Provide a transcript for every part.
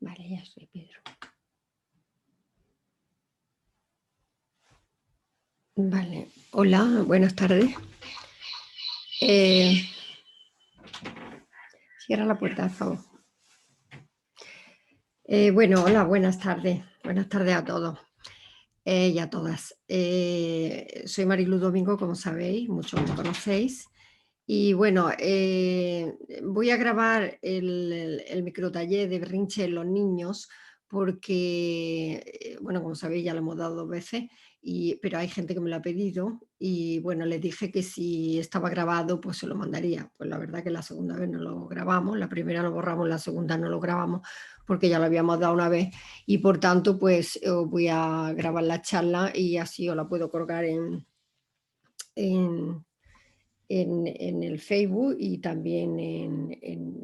Vale, ya estoy, Pedro. Vale, hola, buenas tardes. Cierra la puerta, por favor. Bueno, hola, buenas tardes. Buenas tardes a todos y a todas. Soy Marilu Domingo, como sabéis, muchos me conocéis. Y bueno, voy a grabar el microtaller de berrinche en los niños porque, bueno, como sabéis ya lo hemos dado 2 veces, pero hay gente que me lo ha pedido y bueno, les dije que si estaba grabado pues se lo mandaría. Pues la verdad que la segunda vez no lo grabamos, la primera lo borramos, la segunda no lo grabamos porque ya lo habíamos dado una vez y por tanto pues os voy a grabar la charla y así os la puedo colgar en, en el Facebook y también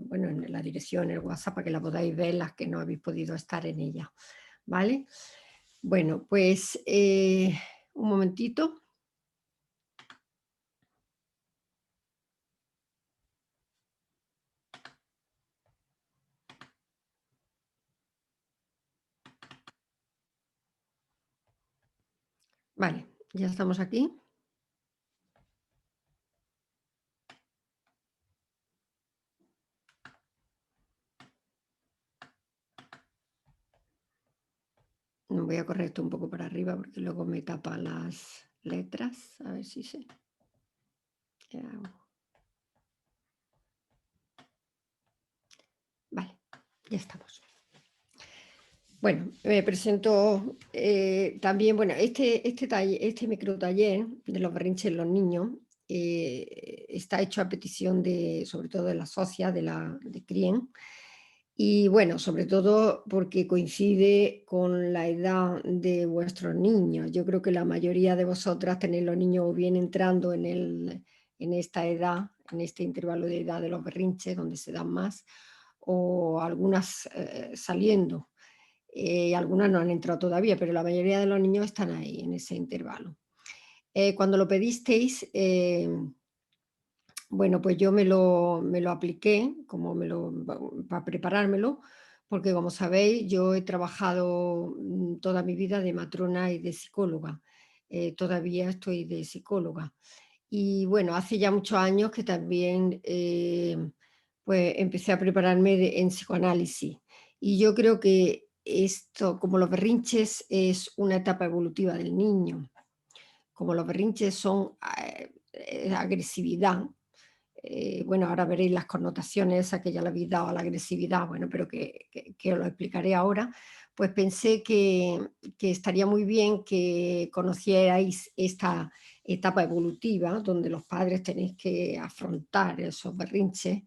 bueno, en la dirección, el WhatsApp, para que la podáis ver las que no habéis podido estar en ella. ¿Vale? Bueno, pues un momentito. Vale, ya estamos aquí. Voy a correr esto un poco para arriba porque luego me tapa las letras. A ver si se... ¿Qué hago? Vale, ya estamos. Bueno, me presento también, bueno, este microtaller de los berrinches en los niños está hecho a petición de, sobre todo de la socia de CRIEN, y bueno, sobre todo porque coincide con la edad de vuestros niños. Yo creo que la mayoría de vosotras tenéis los niños o bien entrando en esta edad, en este intervalo de edad de los berrinches, donde se dan más, o algunas saliendo. Algunas no han entrado todavía, pero la mayoría de los niños están ahí, en ese intervalo. Cuando lo pedisteis, bueno, pues yo me lo apliqué para preparármelo, porque como sabéis, yo he trabajado toda mi vida de matrona y de psicóloga. Todavía estoy de psicóloga. Y bueno, hace ya muchos años que también pues empecé a prepararme en psicoanálisis. Y yo creo que esto, como los berrinches, es una etapa evolutiva del niño. Como los berrinches son agresividad, bueno, ahora veréis las connotaciones esas que ya le habéis dado a la agresividad, bueno, pero que os lo explicaré ahora, pues pensé que estaría muy bien que conocierais esta etapa evolutiva donde los padres tenéis que afrontar esos berrinches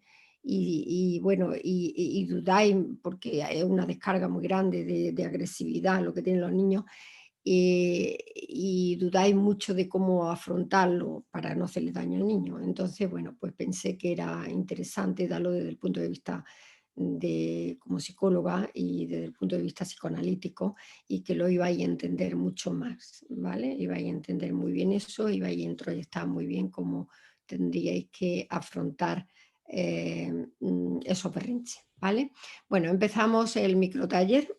bueno, y dudáis porque es una descarga muy grande de agresividad lo que tienen los niños, y dudáis mucho de cómo afrontarlo para no hacerle daño al niño. Entonces, bueno, pues pensé que era interesante darlo desde el punto de vista como psicóloga y desde el punto de vista psicoanalítico, y que lo ibais a entender mucho más, ¿vale? Ibais a entender muy bien eso, ibais a introyectar muy bien cómo tendríais que afrontar esos berrinches, ¿vale? Bueno, empezamos el microtaller.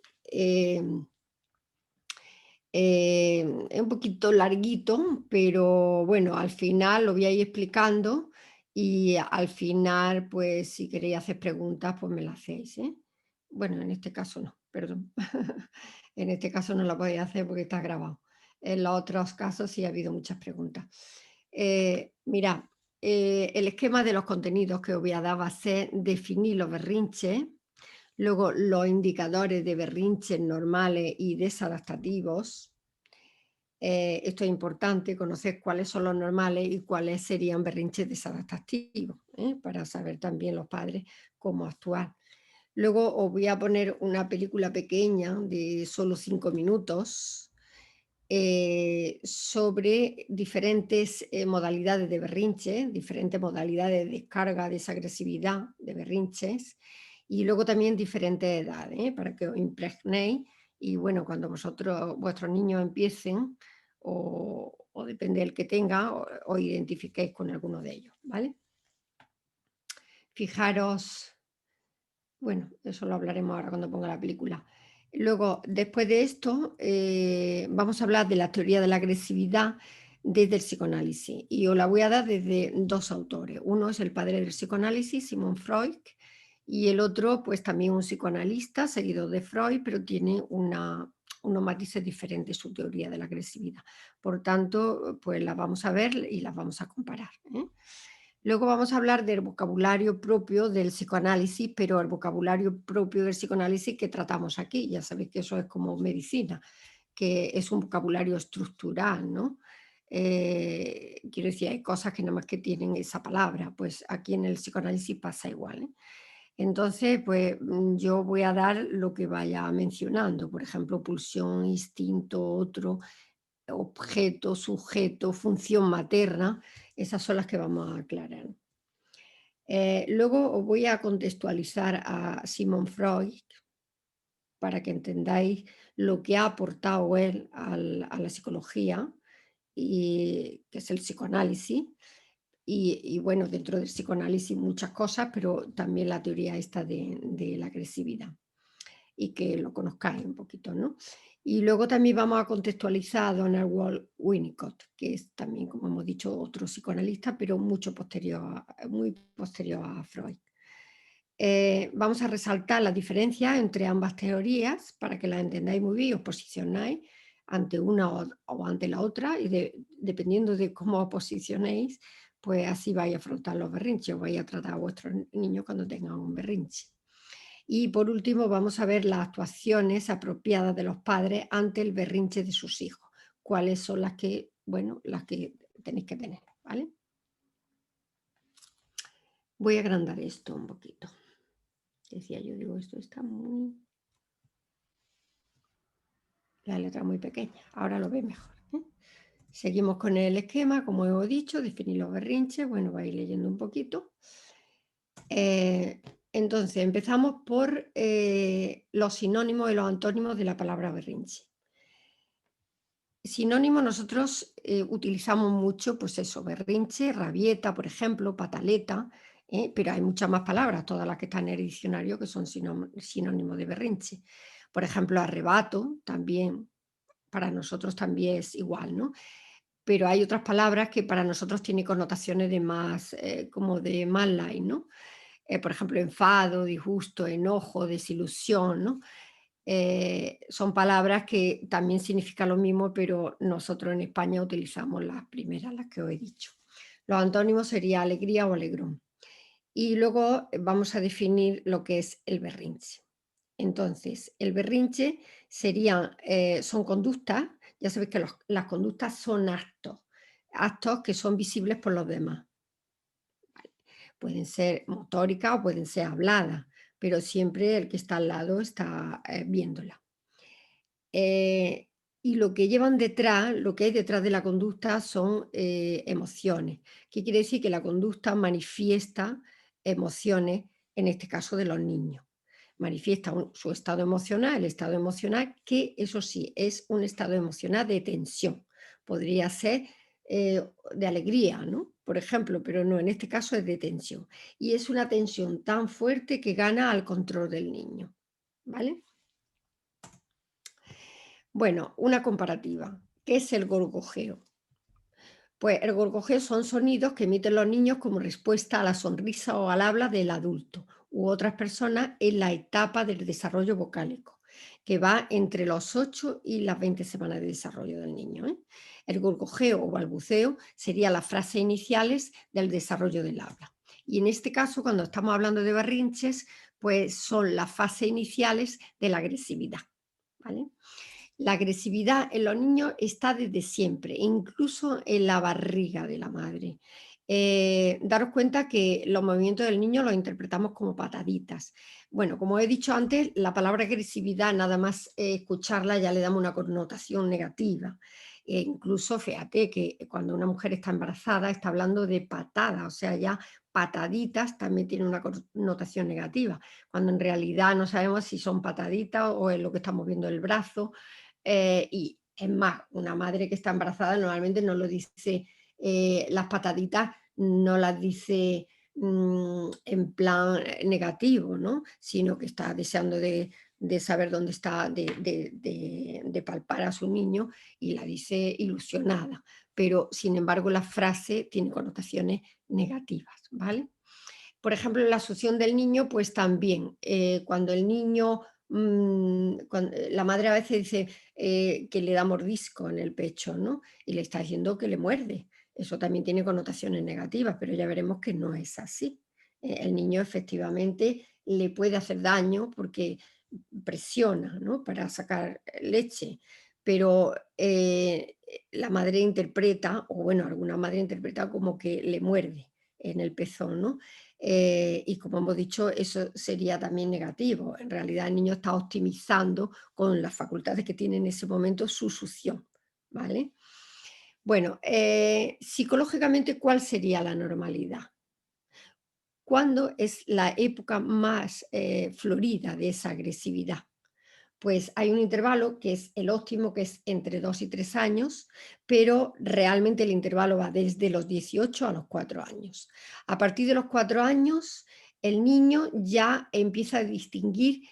Eh, es un poquito larguito, pero bueno, al final lo voy a ir explicando y al final, pues si queréis hacer preguntas, pues me las hacéis, ¿eh? Bueno, en este caso no, perdón. En este caso no la podéis hacer porque está grabado. En los otros casos sí ha habido muchas preguntas. Mirad, el esquema de los contenidos que os voy a dar va a ser definir los berrinches. Luego, los indicadores de berrinches normales y desadaptativos. Esto es importante, conocer cuáles son los normales y cuáles serían berrinches desadaptativos, para saber también los padres cómo actuar. Luego os voy a poner una película pequeña de solo 5 minutos sobre diferentes modalidades de berrinche, diferentes modalidades de descarga de esa agresividad de berrinches, y luego también diferentes edades, para que os impregnéis y bueno, cuando vuestros niños empiecen, o depende del que tenga, os identifiquéis con alguno de ellos, ¿vale? Fijaros Bueno, eso lo hablaremos ahora cuando ponga la película. Luego, después de esto, vamos a hablar de la teoría de la agresividad desde el psicoanálisis. Y os la voy a dar desde dos autores. Uno es el padre del psicoanálisis, Sigmund Freud, y el otro, pues también un psicoanalista, seguido de Freud, pero tiene unos matices diferentes su teoría de la agresividad. Por tanto, pues las vamos a ver y las vamos a comparar, ¿eh? Luego vamos a hablar del vocabulario propio del psicoanálisis, pero el vocabulario propio del psicoanálisis que tratamos aquí. Ya sabéis que eso es como medicina, que es un vocabulario estructural, ¿no? Quiero decir, hay cosas que nada más que tienen esa palabra, pues aquí en el psicoanálisis pasa igual, ¿eh? Entonces, pues yo voy a dar lo que vaya mencionando, por ejemplo, pulsión, instinto, otro, objeto, sujeto, función materna, esas son las que vamos a aclarar. Luego os voy a contextualizar a Sigmund Freud para que entendáis lo que ha aportado él a la psicología, y, que es el psicoanálisis. Y bueno, dentro del psicoanálisis muchas cosas, pero también la teoría esta de la agresividad y que lo conozcáis un poquito, ¿no? Y luego también vamos a contextualizar a Donald Winnicott, que es también, como hemos dicho, otro psicoanalista, pero mucho posterior, muy posterior a Freud. Vamos a resaltar la diferencia entre ambas teorías para que las entendáis muy bien y os posicionáis ante una o ante la otra, y dependiendo de cómo os posicionéis, pues así vais a afrontar los berrinches o vais a tratar a vuestros niños cuando tengan un berrinche. Y por último, vamos a ver las actuaciones apropiadas de los padres ante el berrinche de sus hijos. Cuáles son las que, bueno, las que tenéis que tener, ¿vale? Voy a agrandar esto un poquito. Decía yo, digo, esto está muy... La letra muy pequeña. Ahora lo ve mejor, ¿eh? Seguimos con el esquema, como he dicho, definir los berrinches. Bueno, vais leyendo un poquito. Entonces, empezamos por los sinónimos y los antónimos de la palabra berrinche. Sinónimo, nosotros utilizamos mucho, pues eso, berrinche, rabieta, por ejemplo, pataleta, pero hay muchas más palabras, todas las que están en el diccionario, que son sinónimos de berrinche. Por ejemplo, arrebato, también, para nosotros también es igual, ¿no? Pero hay otras palabras que para nosotros tienen connotaciones de más, como de más light, ¿no? Por ejemplo, enfado, disgusto, enojo, desilusión, ¿no? Son palabras que también significan lo mismo, pero nosotros en España utilizamos las primeras, las que os he dicho. Los antónimos serían alegría o alegrón. Y luego vamos a definir lo que es el berrinche. Entonces, el berrinche son conductas, ya sabéis que las conductas son actos, actos que son visibles por los demás. Pueden ser motóricas o pueden ser habladas, pero siempre el que está al lado está viéndola. Y lo que llevan detrás, lo que hay detrás de la conducta son emociones. ¿Qué quiere decir? Que la conducta manifiesta emociones, en este caso de los niños. Manifiesta su estado emocional, el estado emocional, que eso sí, es un estado emocional de tensión. Podría ser de alegría, ¿no? Por ejemplo, pero no, en este caso es de tensión. Y es una tensión tan fuerte que gana al control del niño, ¿vale? Bueno, una comparativa. ¿Qué es el gorgojeo? Pues el gorgojeo son sonidos que emiten los niños como respuesta a la sonrisa o al habla del adulto u otras personas en la etapa del desarrollo vocálico, que va entre los 8 y las 20 semanas de desarrollo del niño, ¿eh? El gorgojeo o balbuceo serían las frases iniciales del desarrollo del habla. Y en este caso, cuando estamos hablando de berrinches, pues son las fases iniciales de la agresividad, ¿vale? La agresividad en los niños está desde siempre, incluso en la barriga de la madre. Daros cuenta que los movimientos del niño los interpretamos como pataditas. Bueno, como he dicho antes, la palabra agresividad, nada más escucharla ya le damos una connotación negativa. Incluso, fíjate que cuando una mujer está embarazada está hablando de patada, o sea, ya pataditas también tiene una connotación negativa, cuando en realidad no sabemos si son pataditas o es lo que estamos viendo el brazo. Y es más, una madre que está embarazada normalmente no lo dice, las pataditas no las dice en plan negativo, ¿no? Sino que está deseando de saber dónde está, de palpar a su niño y la dice ilusionada. Pero, sin embargo, la frase tiene connotaciones negativas, ¿vale? Por ejemplo, la succión del niño, pues también, cuando el niño, la madre a veces dice que le da mordisco en el pecho, ¿no? Y le está diciendo que le muerde. Eso también tiene connotaciones negativas, pero ya veremos que no es así. El niño efectivamente le puede hacer daño porque presiona, ¿no? Para sacar leche, pero la madre interpreta, o bueno, alguna madre interpreta como que le muerde en el pezón, ¿no? Y como hemos dicho, eso sería también negativo. En realidad el niño está optimizando con las facultades que tiene en ese momento su succión, ¿vale? Bueno, psicológicamente, ¿cuál sería la normalidad? ¿Cuándo es la época más florida de esa agresividad? Pues hay un intervalo que es el óptimo, que es entre 2 y 3 años, pero realmente el intervalo va desde los 18 a los 4 años. A partir de los 4 años, el niño ya empieza a distinguir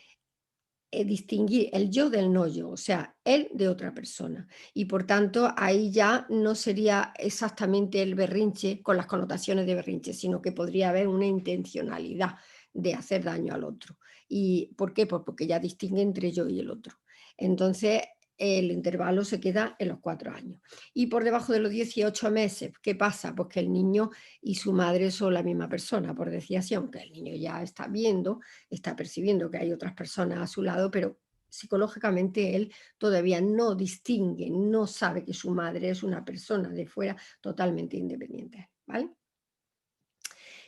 el yo del no yo, o sea, él de otra persona. Y por tanto, ahí ya no sería exactamente el berrinche con las connotaciones de berrinche, sino que podría haber una intencionalidad de hacer daño al otro. ¿Y por qué? Pues porque ya distingue entre yo y el otro. Entonces, el intervalo se queda en los 4 años. Y por debajo de los 18 meses, ¿qué pasa? Pues que el niño y su madre son la misma persona, por decir así, aunque el niño ya está viendo, está percibiendo que hay otras personas a su lado, pero psicológicamente él todavía no distingue, no sabe que su madre es una persona de fuera totalmente independiente, ¿vale?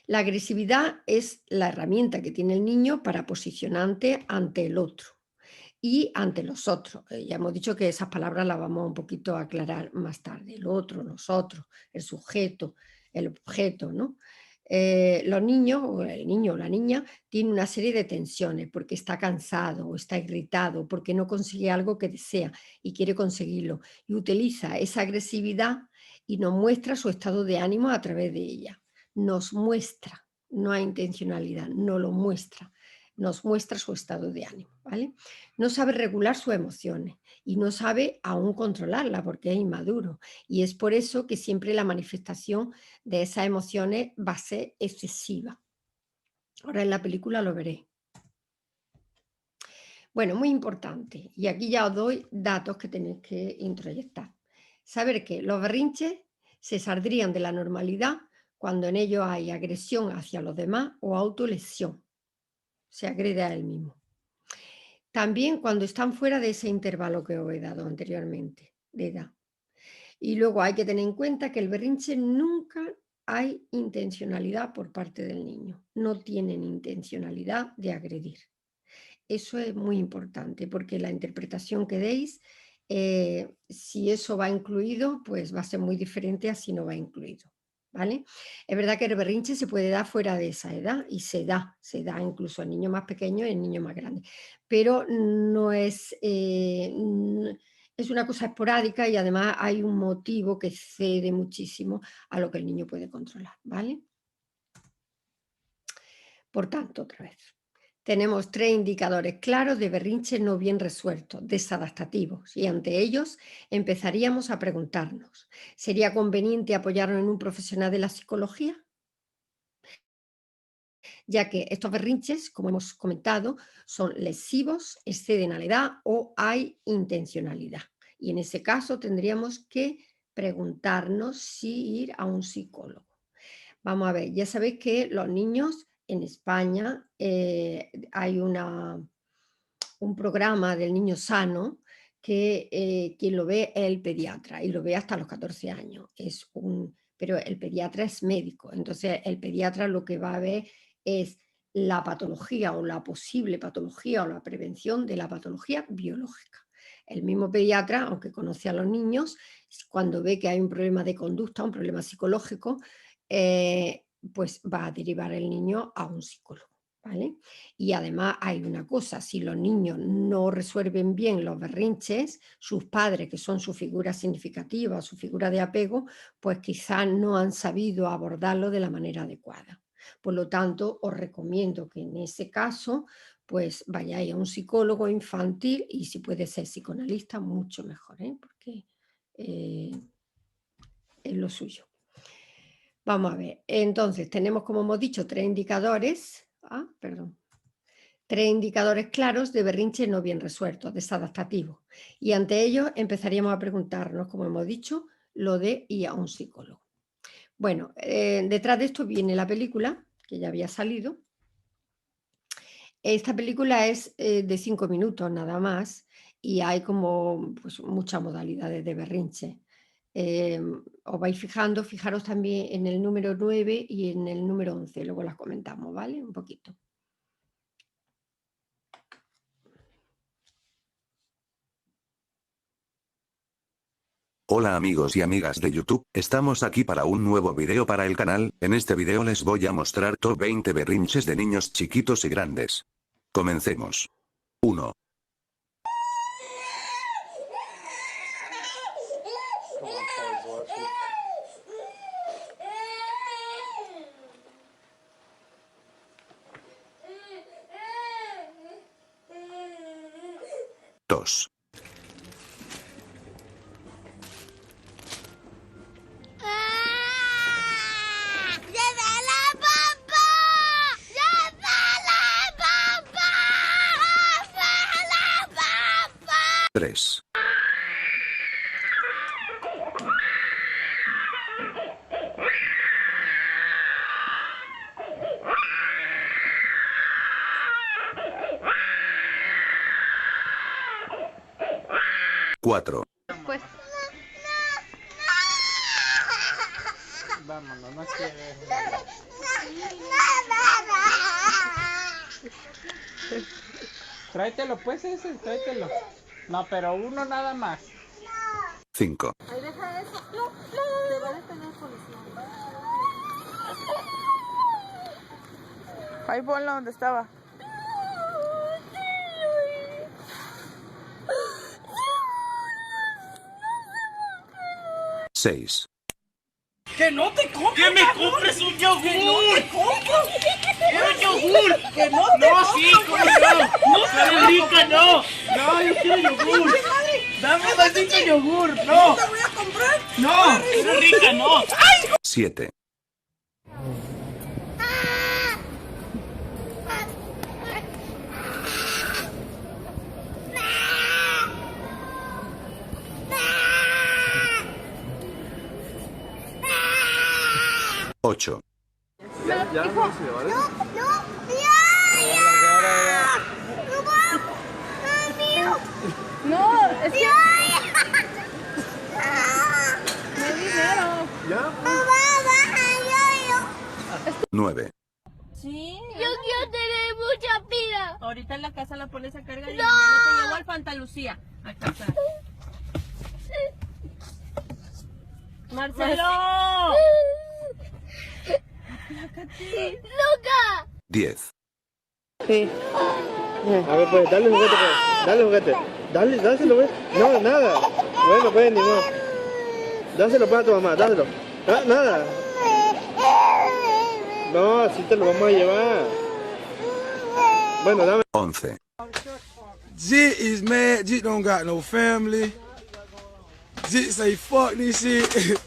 La agresividad es la herramienta que tiene el niño para posicionarte ante el otro y ante los otros. Ya hemos dicho que esas palabras las vamos un poquito a aclarar más tarde. El otro, nosotros, el sujeto, el objeto, ¿no? Los niños, o el niño o la niña, tiene una serie de tensiones porque está cansado o está irritado, porque no consigue algo que desea y quiere conseguirlo. Y utiliza esa agresividad y nos muestra su estado de ánimo a través de ella. Nos muestra, no hay intencionalidad, no lo muestra. Nos muestra su estado de ánimo, ¿vale? No sabe regular sus emociones y no sabe aún controlarla porque es inmaduro. Y es por eso que siempre la manifestación de esas emociones va a ser excesiva. Ahora en la película lo veré. Bueno, muy importante, y aquí ya os doy datos que tenéis que introyectar. Saber que los berrinches se saldrían de la normalidad cuando en ellos hay agresión hacia los demás o autolesión. Se agrede a él mismo. También cuando están fuera de ese intervalo que os he dado anteriormente de edad. Y luego hay que tener en cuenta que el berrinche nunca hay intencionalidad por parte del niño. No tienen intencionalidad de agredir. Eso es muy importante porque la interpretación que deis, si eso va incluido, pues va a ser muy diferente a si no va incluido. ¿Vale? Es verdad que el berrinche se puede dar fuera de esa edad y se da incluso en niños más pequeños y en niños más grandes, pero no es, es una cosa esporádica y además hay un motivo que cede muchísimo a lo que el niño puede controlar. ¿Vale? Por tanto, otra vez. Tenemos 3 indicadores claros de berrinche no bien resueltos, desadaptativos, y ante ellos empezaríamos a preguntarnos, ¿sería conveniente apoyarnos en un profesional de la psicología? Ya que estos berrinches, como hemos comentado, son lesivos, exceden a la edad o hay intencionalidad. Y en ese caso tendríamos que preguntarnos si ir a un psicólogo. Vamos a ver, ya sabéis que los niños en España hay un programa del niño sano que quien lo ve es el pediatra y lo ve hasta los 14 años. Pero el pediatra es médico, entonces el pediatra lo que va a ver es la patología o la posible patología o la prevención de la patología biológica. El mismo pediatra, aunque conoce a los niños, cuando ve que hay un problema de conducta, un problema psicológico, pues va a derivar el niño a un psicólogo. ¿Vale? Y además hay una cosa, si los niños no resuelven bien los berrinches, sus padres, que son su figura significativa, su figura de apego, pues quizás no han sabido abordarlo de la manera adecuada. Por lo tanto, os recomiendo que en ese caso, pues vayáis a un psicólogo infantil y si puede ser psicoanalista, mucho mejor, ¿eh? Porque eh, es lo suyo. Vamos a ver, entonces tenemos, como hemos dicho, tres indicadores claros de berrinche no bien resuelto, desadaptativo. Y ante ellos empezaríamos a preguntarnos, como hemos dicho, lo de ir a un psicólogo. Bueno, detrás de esto viene la película, que ya había salido. Esta película es de 5 minutos nada más y hay como pues, muchas modalidades de berrinche. Os vais fijando, fijaros también en el número 9 y en el número 11, luego las comentamos, ¿vale? Un poquito. Hola amigos y amigas de YouTube, estamos aquí para un nuevo video para el canal. En este video les voy a mostrar top 20 berrinches de niños chiquitos y grandes. Comencemos. 1. Dos. ¡Llévala, papá! ¡Llévala, papá! ¡Llévala, papá! 3. 4. Pues. Vámonos, no quieres. Tráetelo, pues ese, tráetelo. No, pero uno nada más. 5. Ahí deja eso. No, no. Te va a detener el policía. Ahí ponlo donde estaba. 6. ¡Que no te compres! ¡Que me compres un yogur! ¡Que no te compres! ¡Quiero yogur! ¡Que no te compres! ¡No, sí, cómo no! ¡No, pero rica, no! ¡No, yo quiero yogur! ¡Dame un vasito de yogur! ¡No! ¡Te voy a comprar! ¡No! ¡Pero rica, no! 7. 8. No, es que... No hay dinero. 9. Sí. Yo quiero tener mucha pila. Ahorita en la casa la pones a cargar y mañana te llevo al Fantalucía a casa. Marcelo. ¡Loca! 10. Sí. A ver, pues, dale juguete, pues. Dale juguete. Dale, dáselo, pues. No, nada. Bueno, pues, ni modo. Dáselo, pues, a tu mamá, dáselo. Ah, nada. No, así te lo vamos a llevar. Bueno, dame. 11. Jit is mad. Jit don't got no family. Jit say fuck this shit.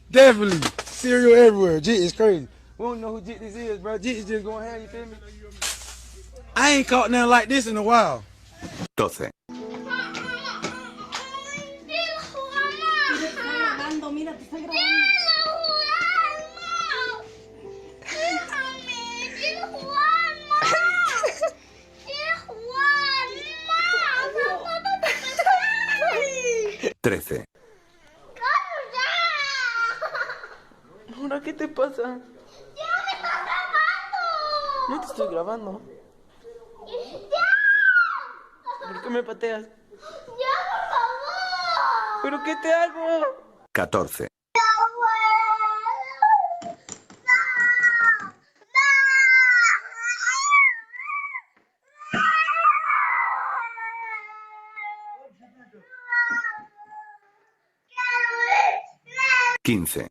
Definitely. Cereal everywhere. Jit is crazy. We don't know who Jit this is, bro. Jit is just going ahead, you feel me? I ain't caught nothing like this in a while. 12. Grabando, mira, te está grabando. ¡Quiero jugar más! ¡Quiero jugar más! 13. ¿Ahora qué te pasa? No te estoy grabando. ¿Por qué me pateas? ¡Ya, por favor! ¿Pero qué te hago? 14. 15.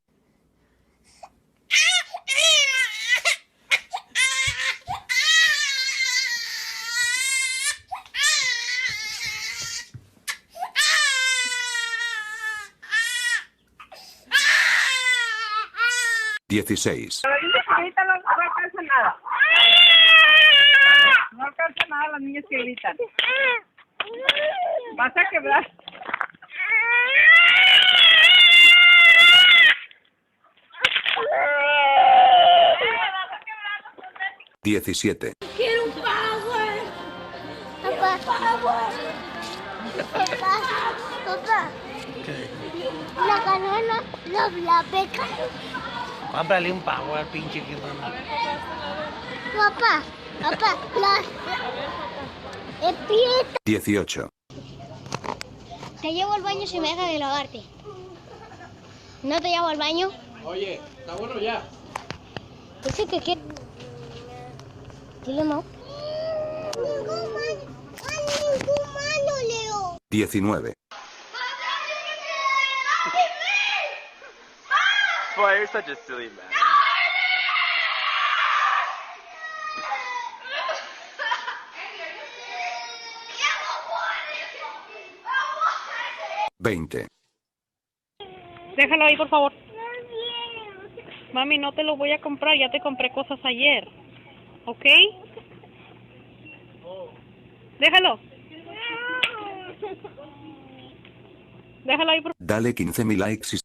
16, La niña que grita no alcanza nada. No alcanza nada las niñas que gritan. Vas a quebrar. 17, Quiero un power. Papá. Papá. Papá. La canela, la beca. Cómprale un power, pinche que Papá. Papá. La. Empieza. 18, Te llevo al baño si me dejas de lavarte. ¿No te llevo al baño? Oye, está bueno ya. Dice que quiere. Dile, Mau. Ningún malo, Leo. 19, Boy, you're such a silly man. veinte, Déjalo ahí, por favor. Mami, no te lo voy a comprar, ya te compré cosas ayer. ¿Ok? Déjalo. Déjalo ahí, por favor. dale 15.000 likes y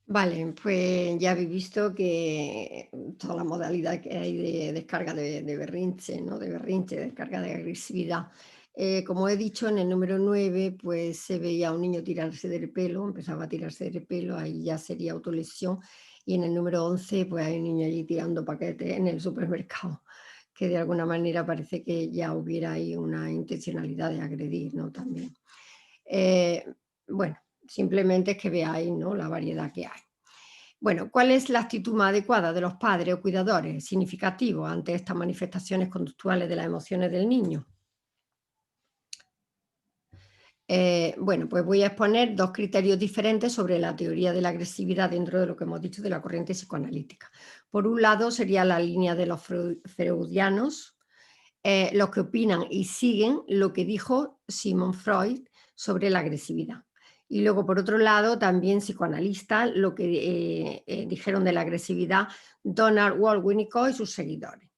Vale, pues ya habéis visto que toda la modalidad que hay de descarga de berrinche, ¿no? De berrinche, de descarga de agresividad. Como he dicho, en el número 9, pues se veía a un niño tirarse del pelo, empezaba a tirarse del pelo, ahí ya sería autolesión. Y en el número 11, pues hay un niño allí tirando paquetes en el supermercado, que de alguna manera parece que ya hubiera ahí una intencionalidad de agredir, ¿no? También. Bueno, simplemente es que veáis, ¿no? La variedad que hay. Bueno, ¿cuál es la actitud más adecuada de los padres o cuidadores significativos ante estas manifestaciones conductuales de las emociones del niño? Bueno, pues voy a exponer dos criterios diferentes sobre la teoría de la agresividad dentro de lo que hemos dicho de la corriente psicoanalítica. Por un lado sería la línea de los freudianos, los que opinan y siguen lo que dijo Sigmund Freud sobre la agresividad. Y luego, por otro lado, también psicoanalistas, lo que dijeron de la agresividad Donald Winnicott y sus seguidores.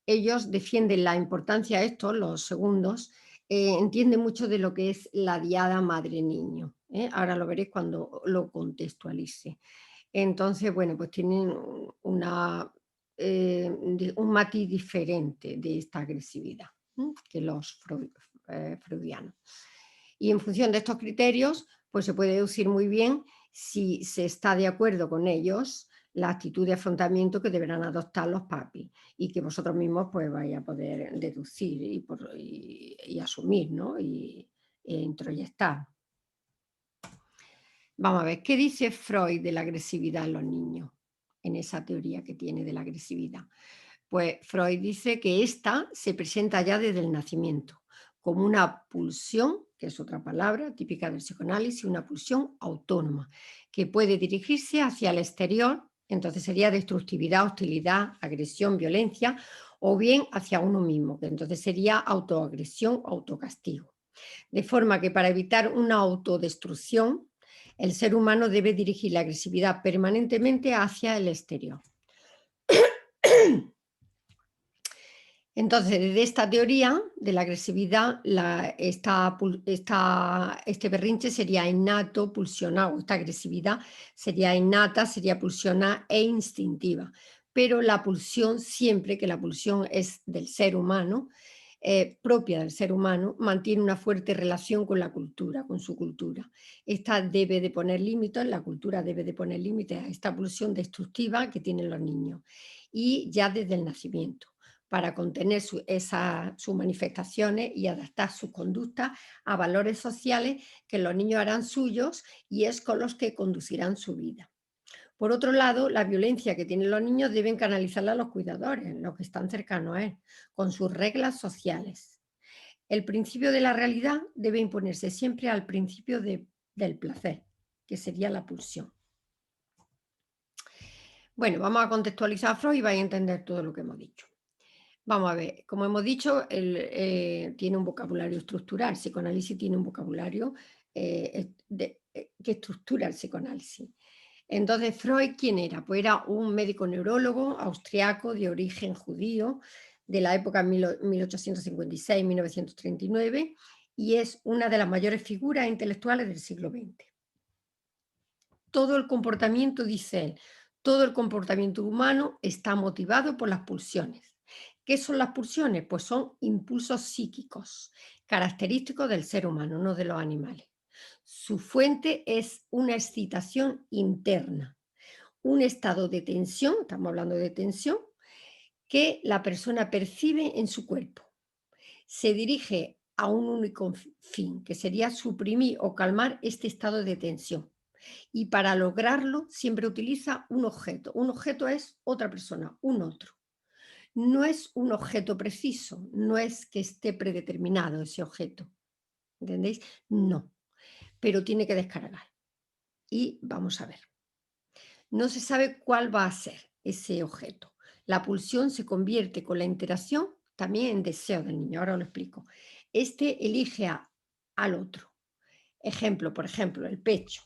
Ellos defienden la importancia, estos, los segundos, entienden mucho de lo que es la diada madre-niño. Ahora lo veréis cuando lo contextualice. Entonces, bueno, pues tienen un matiz diferente de esta agresividad que los freudianos. Y en función de estos criterios, pues se puede deducir muy bien si se está de acuerdo con ellos la actitud de afrontamiento que deberán adoptar los papis y que vosotros mismos pues vais a poder deducir y asumir, ¿no? E introyectar. Vamos a ver, ¿qué dice Freud de la agresividad en los niños? En esa teoría que tiene de la agresividad. Pues Freud dice que esta se presenta ya desde el nacimiento, como una pulsión, que es otra palabra típica del psicoanálisis, una pulsión autónoma, que puede dirigirse hacia el exterior, entonces sería destructividad, hostilidad, agresión, violencia, o bien hacia uno mismo, que entonces sería autoagresión, autocastigo. De forma que para evitar una autodestrucción, el ser humano debe dirigir la agresividad permanentemente hacia el exterior. Entonces, desde esta teoría de la agresividad, este berrinche sería innato, pulsionado, esta agresividad sería innata, sería pulsionada e instintiva. Pero la pulsión, siempre que la pulsión es del ser humano, propia del ser humano, mantiene una fuerte relación con la cultura, con su cultura. Esta debe de poner límites, la cultura debe de poner límites a esta pulsión destructiva que tienen los niños. Y ya desde el nacimiento, para contener sus manifestaciones y adaptar sus conductas a valores sociales que los niños harán suyos y es con los que conducirán su vida. Por otro lado, la violencia que tienen los niños deben canalizarla a los cuidadores, los que están cercanos a él, con sus reglas sociales. El principio de la realidad debe imponerse siempre al principio del placer, que sería la pulsión. Bueno, vamos a contextualizar a Freud y vais a entender todo lo que hemos dicho. Vamos a ver, como hemos dicho, tiene un vocabulario estructural, el psicoanálisis tiene un vocabulario que estructura el psicoanálisis. Entonces, Freud, ¿quién era? Pues era un médico neurólogo austriaco de origen judío de la época 1856-1939 y es una de las mayores figuras intelectuales del siglo XX. Todo el comportamiento, dice él, todo el comportamiento humano está motivado por las pulsiones. ¿Qué son las pulsiones? Pues son impulsos psíquicos, característicos del ser humano, no de los animales. Su fuente es una excitación interna, un estado de tensión, estamos hablando de tensión, que la persona percibe en su cuerpo. Se dirige a un único fin, que sería suprimir o calmar este estado de tensión. Y para lograrlo siempre utiliza un objeto. Un objeto es otra persona, un otro. No es un objeto preciso, no es que esté predeterminado ese objeto. ¿Entendéis? No, pero tiene que descargar. Y vamos a ver. No se sabe cuál va a ser ese objeto. La pulsión se convierte con la interacción también en deseo del niño. Ahora os lo explico. Este elige al otro. Ejemplo, por ejemplo, el pecho.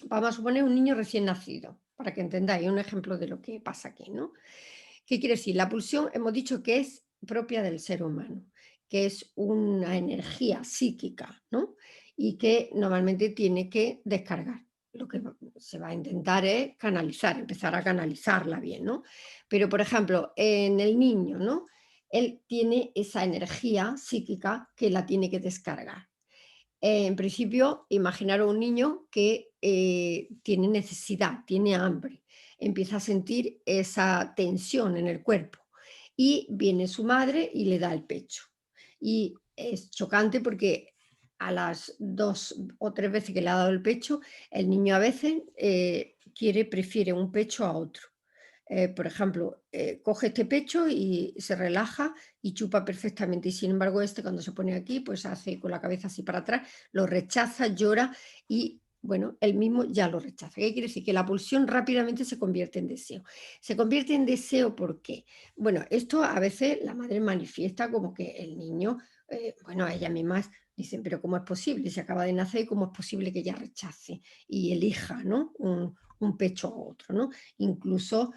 Vamos a suponer un niño recién nacido, para que entendáis un ejemplo de lo que pasa aquí, ¿no? ¿Qué quiere decir? La pulsión hemos dicho que es propia del ser humano, que es una energía psíquica, ¿no? Y que normalmente tiene que descargar. Lo que se va a intentar es canalizar, empezar a canalizarla bien, ¿no? Pero, por ejemplo, en el niño, ¿no? Él tiene esa energía psíquica que la tiene que descargar. En principio, imaginaros un niño que tiene necesidad, tiene hambre, empieza a sentir esa tensión en el cuerpo y viene su madre y le da el pecho. Y es chocante porque a las 2 o 3 veces que le ha dado el pecho, el niño a veces prefiere un pecho a otro. Por ejemplo, coge este pecho y se relaja y chupa perfectamente. Y sin embargo, este cuando se pone aquí, pues hace con la cabeza así para atrás, lo rechaza, llora y bueno, él mismo ya lo rechaza. ¿Qué quiere decir? Que la pulsión rápidamente se convierte en deseo. Se convierte en deseo ¿por qué? Bueno, esto a veces la madre manifiesta como que el niño, bueno, a ella misma dicen, pero ¿cómo es posible? Se acaba de nacer, ¿cómo es posible que ella rechace y elija, ¿no? Un pecho a otro, ¿no? Incluso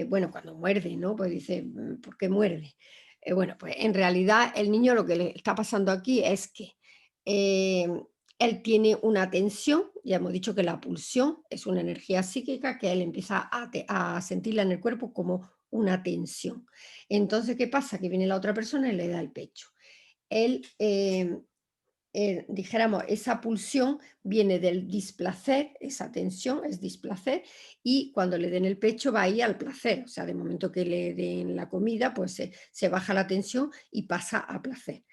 bueno, cuando muerde, ¿no? Pues dice, ¿por qué muerde? Bueno, pues en realidad el niño lo que le está pasando aquí es que eh, él tiene una tensión, ya hemos dicho que la pulsión es una energía psíquica que él empieza a sentirla en el cuerpo como una tensión. Entonces, ¿qué pasa? Que viene la otra persona y le da el pecho. Él dijéramos, esa pulsión viene del displacer, esa tensión es displacer, y cuando le den el pecho va ahí al placer, o sea, de momento que le den la comida, pues se baja la tensión y pasa a placer.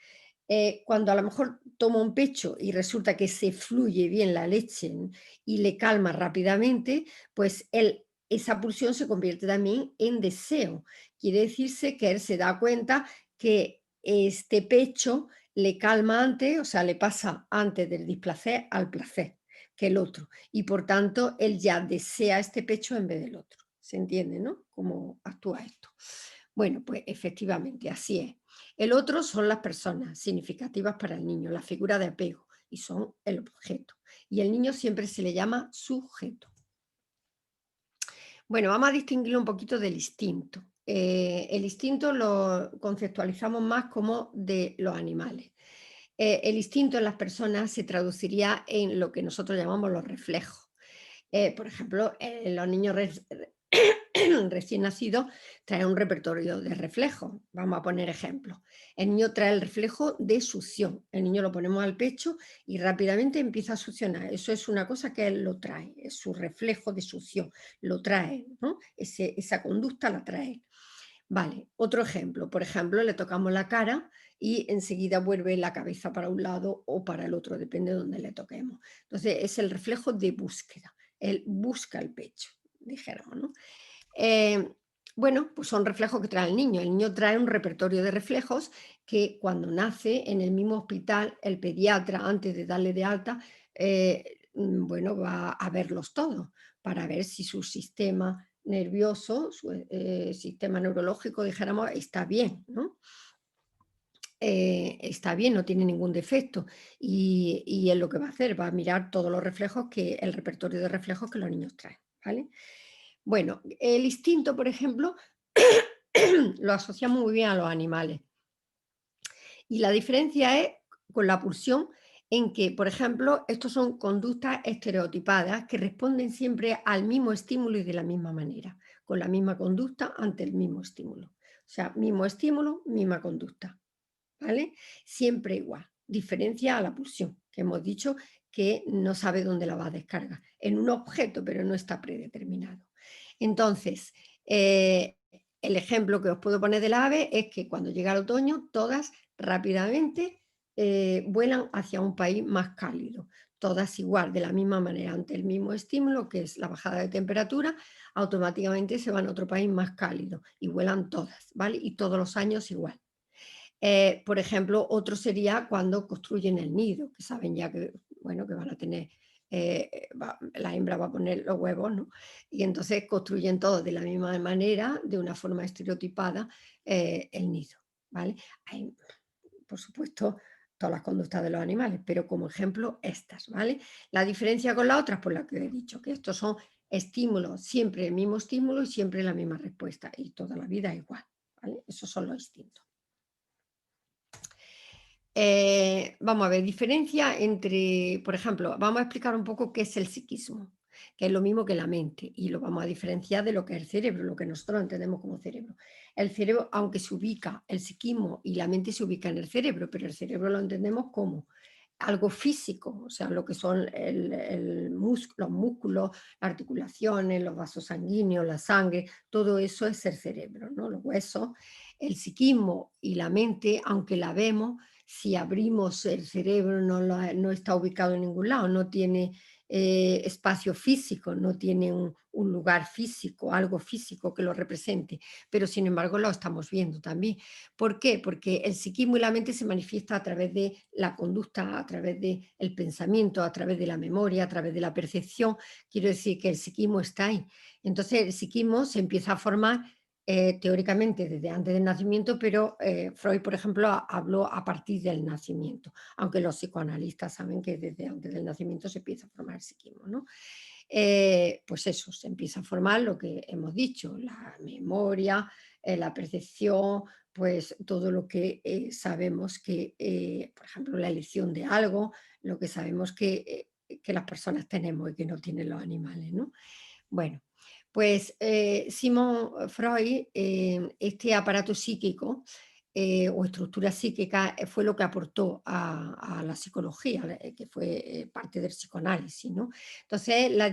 Cuando a lo mejor toma un pecho y resulta que se fluye bien la leche y le calma rápidamente, pues esa pulsión se convierte también en deseo. Quiere decirse que él se da cuenta que este pecho le calma antes, o sea, le pasa antes del displacer al placer que el otro. Y por tanto, él ya desea este pecho en vez del otro. ¿Se entiende, no? Cómo actúa esto. Bueno, pues efectivamente, así es. El otro son las personas significativas para el niño, la figura de apego, y son el objeto. Y el niño siempre se le llama sujeto. Bueno, vamos a distinguirlo un poquito del instinto. El instinto lo conceptualizamos más como de los animales. El instinto en las personas se traduciría en lo que nosotros llamamos los reflejos. Por ejemplo, los niños recién nacidos traen un repertorio de reflejos. Vamos a poner ejemplos. El niño trae el reflejo de succión. El niño lo ponemos al pecho y rápidamente empieza a succionar. Eso es una cosa que él lo trae, es su reflejo de succión. Lo trae, ¿no? Esa conducta la trae. Vale, otro ejemplo. Por ejemplo, le tocamos la cara y enseguida vuelve la cabeza para un lado o para el otro, depende de dónde le toquemos. Entonces, es el reflejo de búsqueda. Él busca el pecho, dijéramos, ¿no? Bueno, pues son reflejos que trae el niño. El niño trae un repertorio de reflejos que cuando nace en el mismo hospital, el pediatra, antes de darle de alta, bueno, va a verlos todos para ver si su sistema nervioso, su sistema neurológico, dijéramos, está bien, ¿no? Está bien, no tiene ningún defecto y es lo que va a hacer, va a mirar todos los reflejos el repertorio de reflejos que los niños traen, ¿vale? Bueno, el instinto, por ejemplo, lo asociamos muy bien a los animales y la diferencia es con la pulsión en que, por ejemplo, estos son conductas estereotipadas que responden siempre al mismo estímulo y de la misma manera, con la misma conducta ante el mismo estímulo. O sea, mismo estímulo, misma conducta. ¿Vale? Siempre igual. Diferencia a la pulsión, que hemos dicho que no sabe dónde la va a descargar. En un objeto, pero no está predeterminado. Entonces, el ejemplo que os puedo poner del ave es que cuando llega el otoño, todas rápidamente vuelan hacia un país más cálido. Todas igual, de la misma manera, ante el mismo estímulo, que es la bajada de temperatura, automáticamente se van a otro país más cálido y vuelan todas, ¿vale? Y todos los años igual. Por ejemplo, otro sería cuando construyen el nido, que saben ya que, bueno, que van a tener, la hembra va a poner los huevos, ¿no? Y entonces construyen todos de la misma manera, de una forma estereotipada, el nido, ¿vale? Hay, por supuesto, todas las conductas de los animales, pero como ejemplo estas, ¿vale? La diferencia con las otras, por la que he dicho, que estos son estímulos, siempre el mismo estímulo y siempre la misma respuesta, y toda la vida igual, ¿vale? Esos son los instintos. Vamos a ver, diferencia entre, por ejemplo, vamos a explicar un poco qué es el psiquismo, que es lo mismo que la mente, y lo vamos a diferenciar de lo que es el cerebro, lo que nosotros entendemos como cerebro. El cerebro, aunque se ubica, el psiquismo y la mente se ubican en el cerebro, pero el cerebro lo entendemos como algo físico, o sea, lo que son los músculos, las articulaciones, los vasos sanguíneos, la sangre, todo eso es el cerebro, ¿no? Los huesos, el psiquismo y la mente, aunque la vemos, si abrimos el cerebro no está ubicado en ningún lado, no tiene espacio físico, no tiene un lugar físico, algo físico que lo represente, pero sin embargo lo estamos viendo también. ¿Por qué? Porque el psiquismo y la mente se manifiesta a través de la conducta, a través del pensamiento, a través de la memoria, a través de la percepción. Quiero decir que el psiquismo está ahí. Entonces el psiquismo se empieza a formar teóricamente desde antes del nacimiento, pero Freud, por ejemplo, habló a partir del nacimiento, aunque los psicoanalistas saben que desde antes del nacimiento se empieza a formar el psiquismo, ¿no? Pues eso, se empieza a formar lo que hemos dicho, la memoria, la percepción, pues todo lo que sabemos que, por ejemplo, la elección de algo, lo que sabemos que las personas tenemos y que no tienen los animales, ¿no? Bueno, pues Sigmund Freud, este aparato psíquico o estructura psíquica fue lo que aportó a la psicología, que fue parte del psicoanálisis, ¿no? Entonces la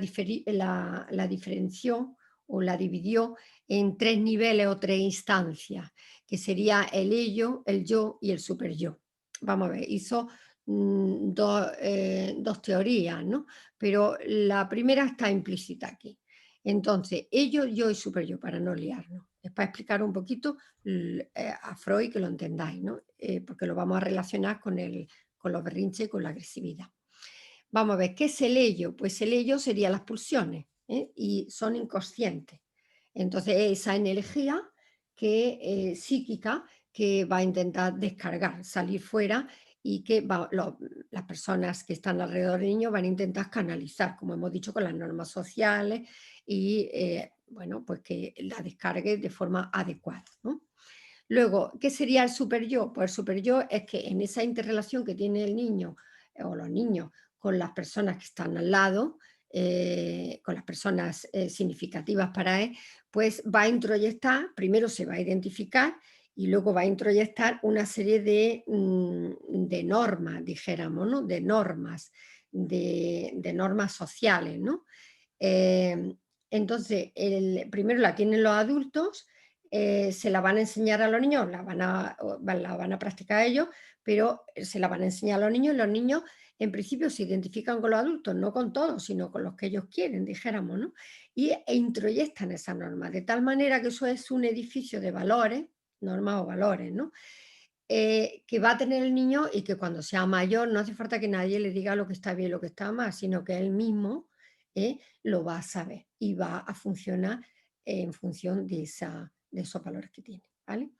diferenció o la dividió en 3 niveles o 3 instancias, que sería el ello, el yo y el superyo. Vamos a ver, hizo dos teorías, ¿no? Pero la primera está implícita aquí. Entonces, ello, yo y superyo, para no liarnos. Es para explicar un poquito a Freud que lo entendáis, ¿no? Porque lo vamos a relacionar con los berrinches y con la agresividad. Vamos a ver, ¿qué es el ello? Pues el ello serían las pulsiones y son inconscientes. Entonces, esa energía psíquica que va a intentar descargar, salir fuera y que las personas que están alrededor del niño van a intentar canalizar, como hemos dicho, con las normas sociales y, bueno, pues que la descargue de forma adecuada, ¿no? Luego, ¿qué sería el superyo? Pues el superyo es que en esa interrelación que tiene el niño o los niños con las personas que están al lado, con las personas significativas para él, pues va a introyectar, primero se va a identificar y luego va a introyectar una serie de normas, dijéramos, ¿no? De normas, de normas sociales, ¿no? Entonces, primero la tienen los adultos, se la van a enseñar a los niños, la van a practicar ellos, pero se la van a enseñar a los niños y los niños en principio se identifican con los adultos, no con todos, sino con los que ellos quieren, dijéramos, ¿no? E introyectan esa norma, de tal manera que eso es un edificio de valores, normas o valores, ¿no? Que va a tener el niño y que cuando sea mayor no hace falta que nadie le diga lo que está bien y lo que está mal, sino que él mismo lo va a saber y va a funcionar en función de esos valores que tiene, ¿vale?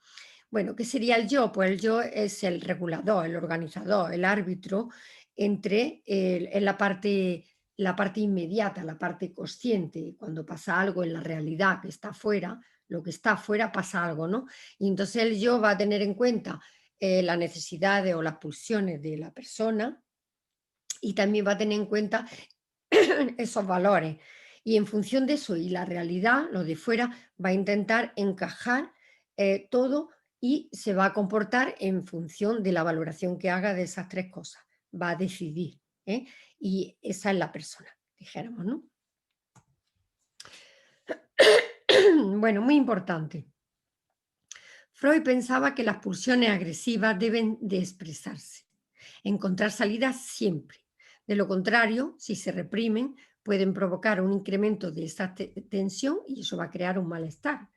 Bueno, ¿qué sería el yo? Pues el yo es el regulador, el organizador, el árbitro entre en la parte inmediata, la parte consciente, cuando pasa algo en la realidad que está afuera, lo que está afuera pasa algo, ¿no? Y entonces el yo va a tener en cuenta las necesidades o las pulsiones de la persona y también va a tener en cuenta esos valores. Y en función de eso y la realidad, lo de fuera, va a intentar encajar todo y se va a comportar en función de la valoración que haga de esas tres cosas. Va a decidir. ¿eh? Y esa es la persona, dijéramos, ¿no? Bueno, muy importante. Freud pensaba que las pulsiones agresivas deben de expresarse, encontrar salidas siempre. De lo contrario, si se reprimen, pueden provocar un incremento de esa tensión y eso va a crear un malestar.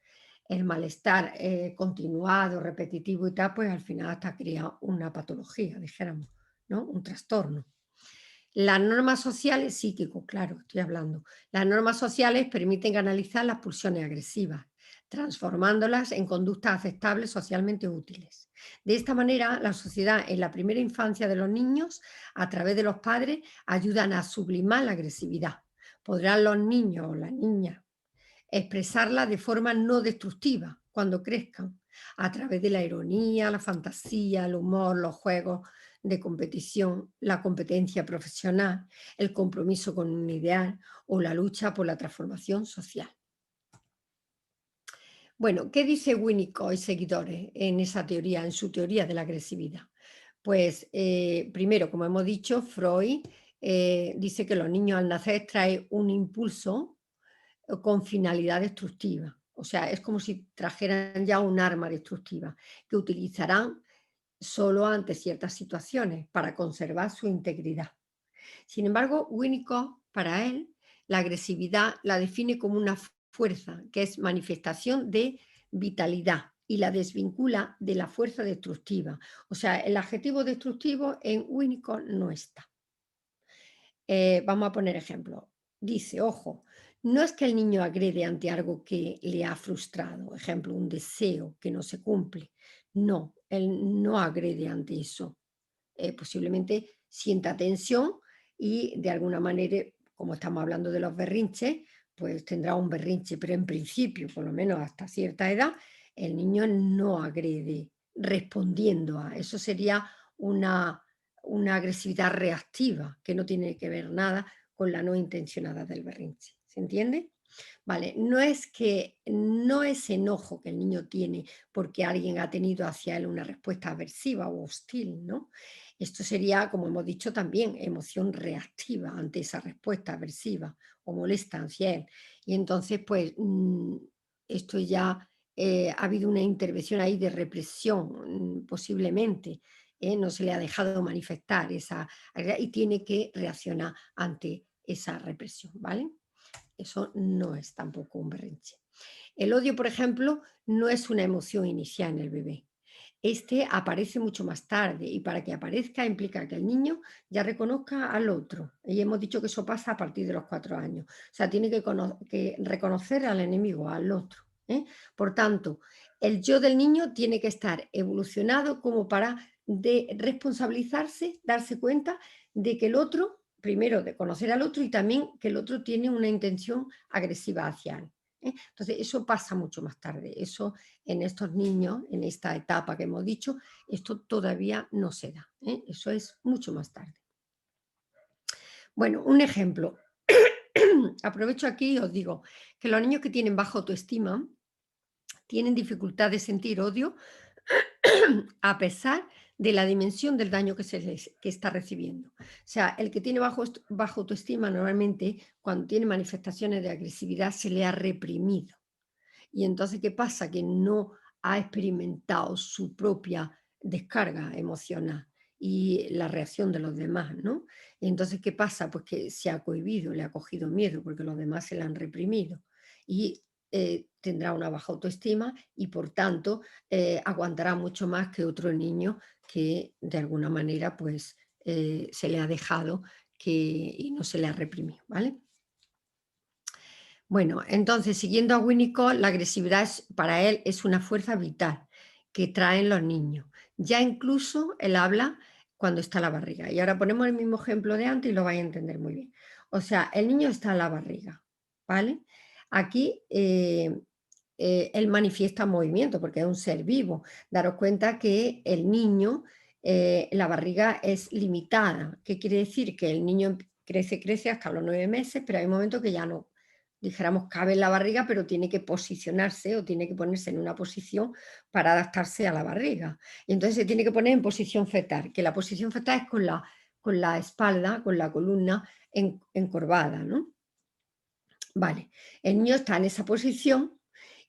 El malestar continuado, repetitivo y tal, pues al final hasta crea una patología, dijéramos, ¿no? Un trastorno. Las normas sociales, psíquico, claro, estoy hablando. Las normas sociales permiten analizar las pulsiones agresivas, transformándolas en conductas aceptables socialmente útiles. De esta manera, la sociedad en la primera infancia de los niños, a través de los padres, ayudan a sublimar la agresividad. Podrán los niños o las niñas expresarla de forma no destructiva cuando crezcan, a través de la ironía, la fantasía, el humor, los juegos de competición, la competencia profesional, el compromiso con un ideal o la lucha por la transformación social. Bueno, ¿qué dice Winnicott y seguidores en esa teoría, en su teoría de la agresividad? Pues primero, como hemos dicho, Freud dice que los niños al nacer traen un impulso con finalidad destructiva. O sea, es como si trajeran ya un arma destructiva que utilizarán solo ante ciertas situaciones para conservar su integridad. Sin embargo, Winnicott, para él, la agresividad la define como una fuerza que es manifestación de vitalidad y la desvincula de la fuerza destructiva. O sea, el adjetivo destructivo en Winnicott no está. Vamos a poner ejemplos. Dice, ojo, no es que el niño agrede ante algo que le ha frustrado, ejemplo, un deseo que no se cumple. No, él no agrede ante eso. Posiblemente sienta tensión y de alguna manera, como estamos hablando de los berrinches, pues tendrá un berrinche, pero en principio, por lo menos hasta cierta edad, el niño no agrede respondiendo a eso. Sería una agresividad reactiva que no tiene que ver nada con la no intencionada del berrinche. ¿Se entiende? Vale, no es enojo que el niño tiene porque alguien ha tenido hacia él una respuesta aversiva o hostil, ¿no? Esto sería, como hemos dicho también, emoción reactiva ante esa respuesta aversiva o molesta hacia él. Y entonces, pues, esto ya ha habido una intervención ahí de represión, posiblemente, no se le ha dejado manifestar esa y tiene que reaccionar ante esa represión, ¿vale? Eso no es tampoco un berrinche. El odio, por ejemplo, no es una emoción inicial en el bebé. Este aparece mucho más tarde y para que aparezca implica que el niño ya reconozca al otro. Y hemos dicho que eso pasa a partir de los 4 años. O sea, tiene que reconocer al enemigo, al otro. Por tanto, el yo del niño tiene que estar evolucionado como para responsabilizarse, darse cuenta de que el otro, primero de conocer al otro y también que el otro tiene una intención agresiva hacia él. Entonces, eso pasa mucho más tarde. Eso en estos niños, en esta etapa que hemos dicho, esto todavía no se da. Eso es mucho más tarde. Bueno, un ejemplo. Aprovecho aquí y os digo que los niños que tienen baja autoestima tienen dificultad de sentir odio a pesar de la dimensión del daño que está recibiendo. O sea, el que tiene baja autoestima normalmente cuando tiene manifestaciones de agresividad se le ha reprimido. Y entonces, ¿qué pasa? Que no ha experimentado su propia descarga emocional y la reacción de los demás, ¿no? Y entonces, ¿qué pasa? Pues que se ha cohibido, le ha cogido miedo porque los demás se le han reprimido y tendrá una baja autoestima y por tanto aguantará mucho más que otro niño que de alguna manera pues se le ha dejado y no se le ha reprimido, ¿vale? Bueno, entonces, siguiendo a Winnicott, la agresividad para él es una fuerza vital que traen los niños. Ya incluso él habla cuando está en la barriga. Y ahora ponemos el mismo ejemplo de antes y lo vais a entender muy bien. O sea, el niño está en la barriga, ¿vale? Aquí él manifiesta movimiento porque es un ser vivo. Daros cuenta que el niño, la barriga es limitada. ¿Qué quiere decir? Que el niño crece hasta los 9 meses, pero hay un momento que ya no, dijéramos, cabe en la barriga, pero tiene que posicionarse o tiene que ponerse en una posición para adaptarse a la barriga. Y entonces se tiene que poner en posición fetal, que la posición fetal es con la espalda, con la columna encorvada, ¿no? Vale, el niño está en esa posición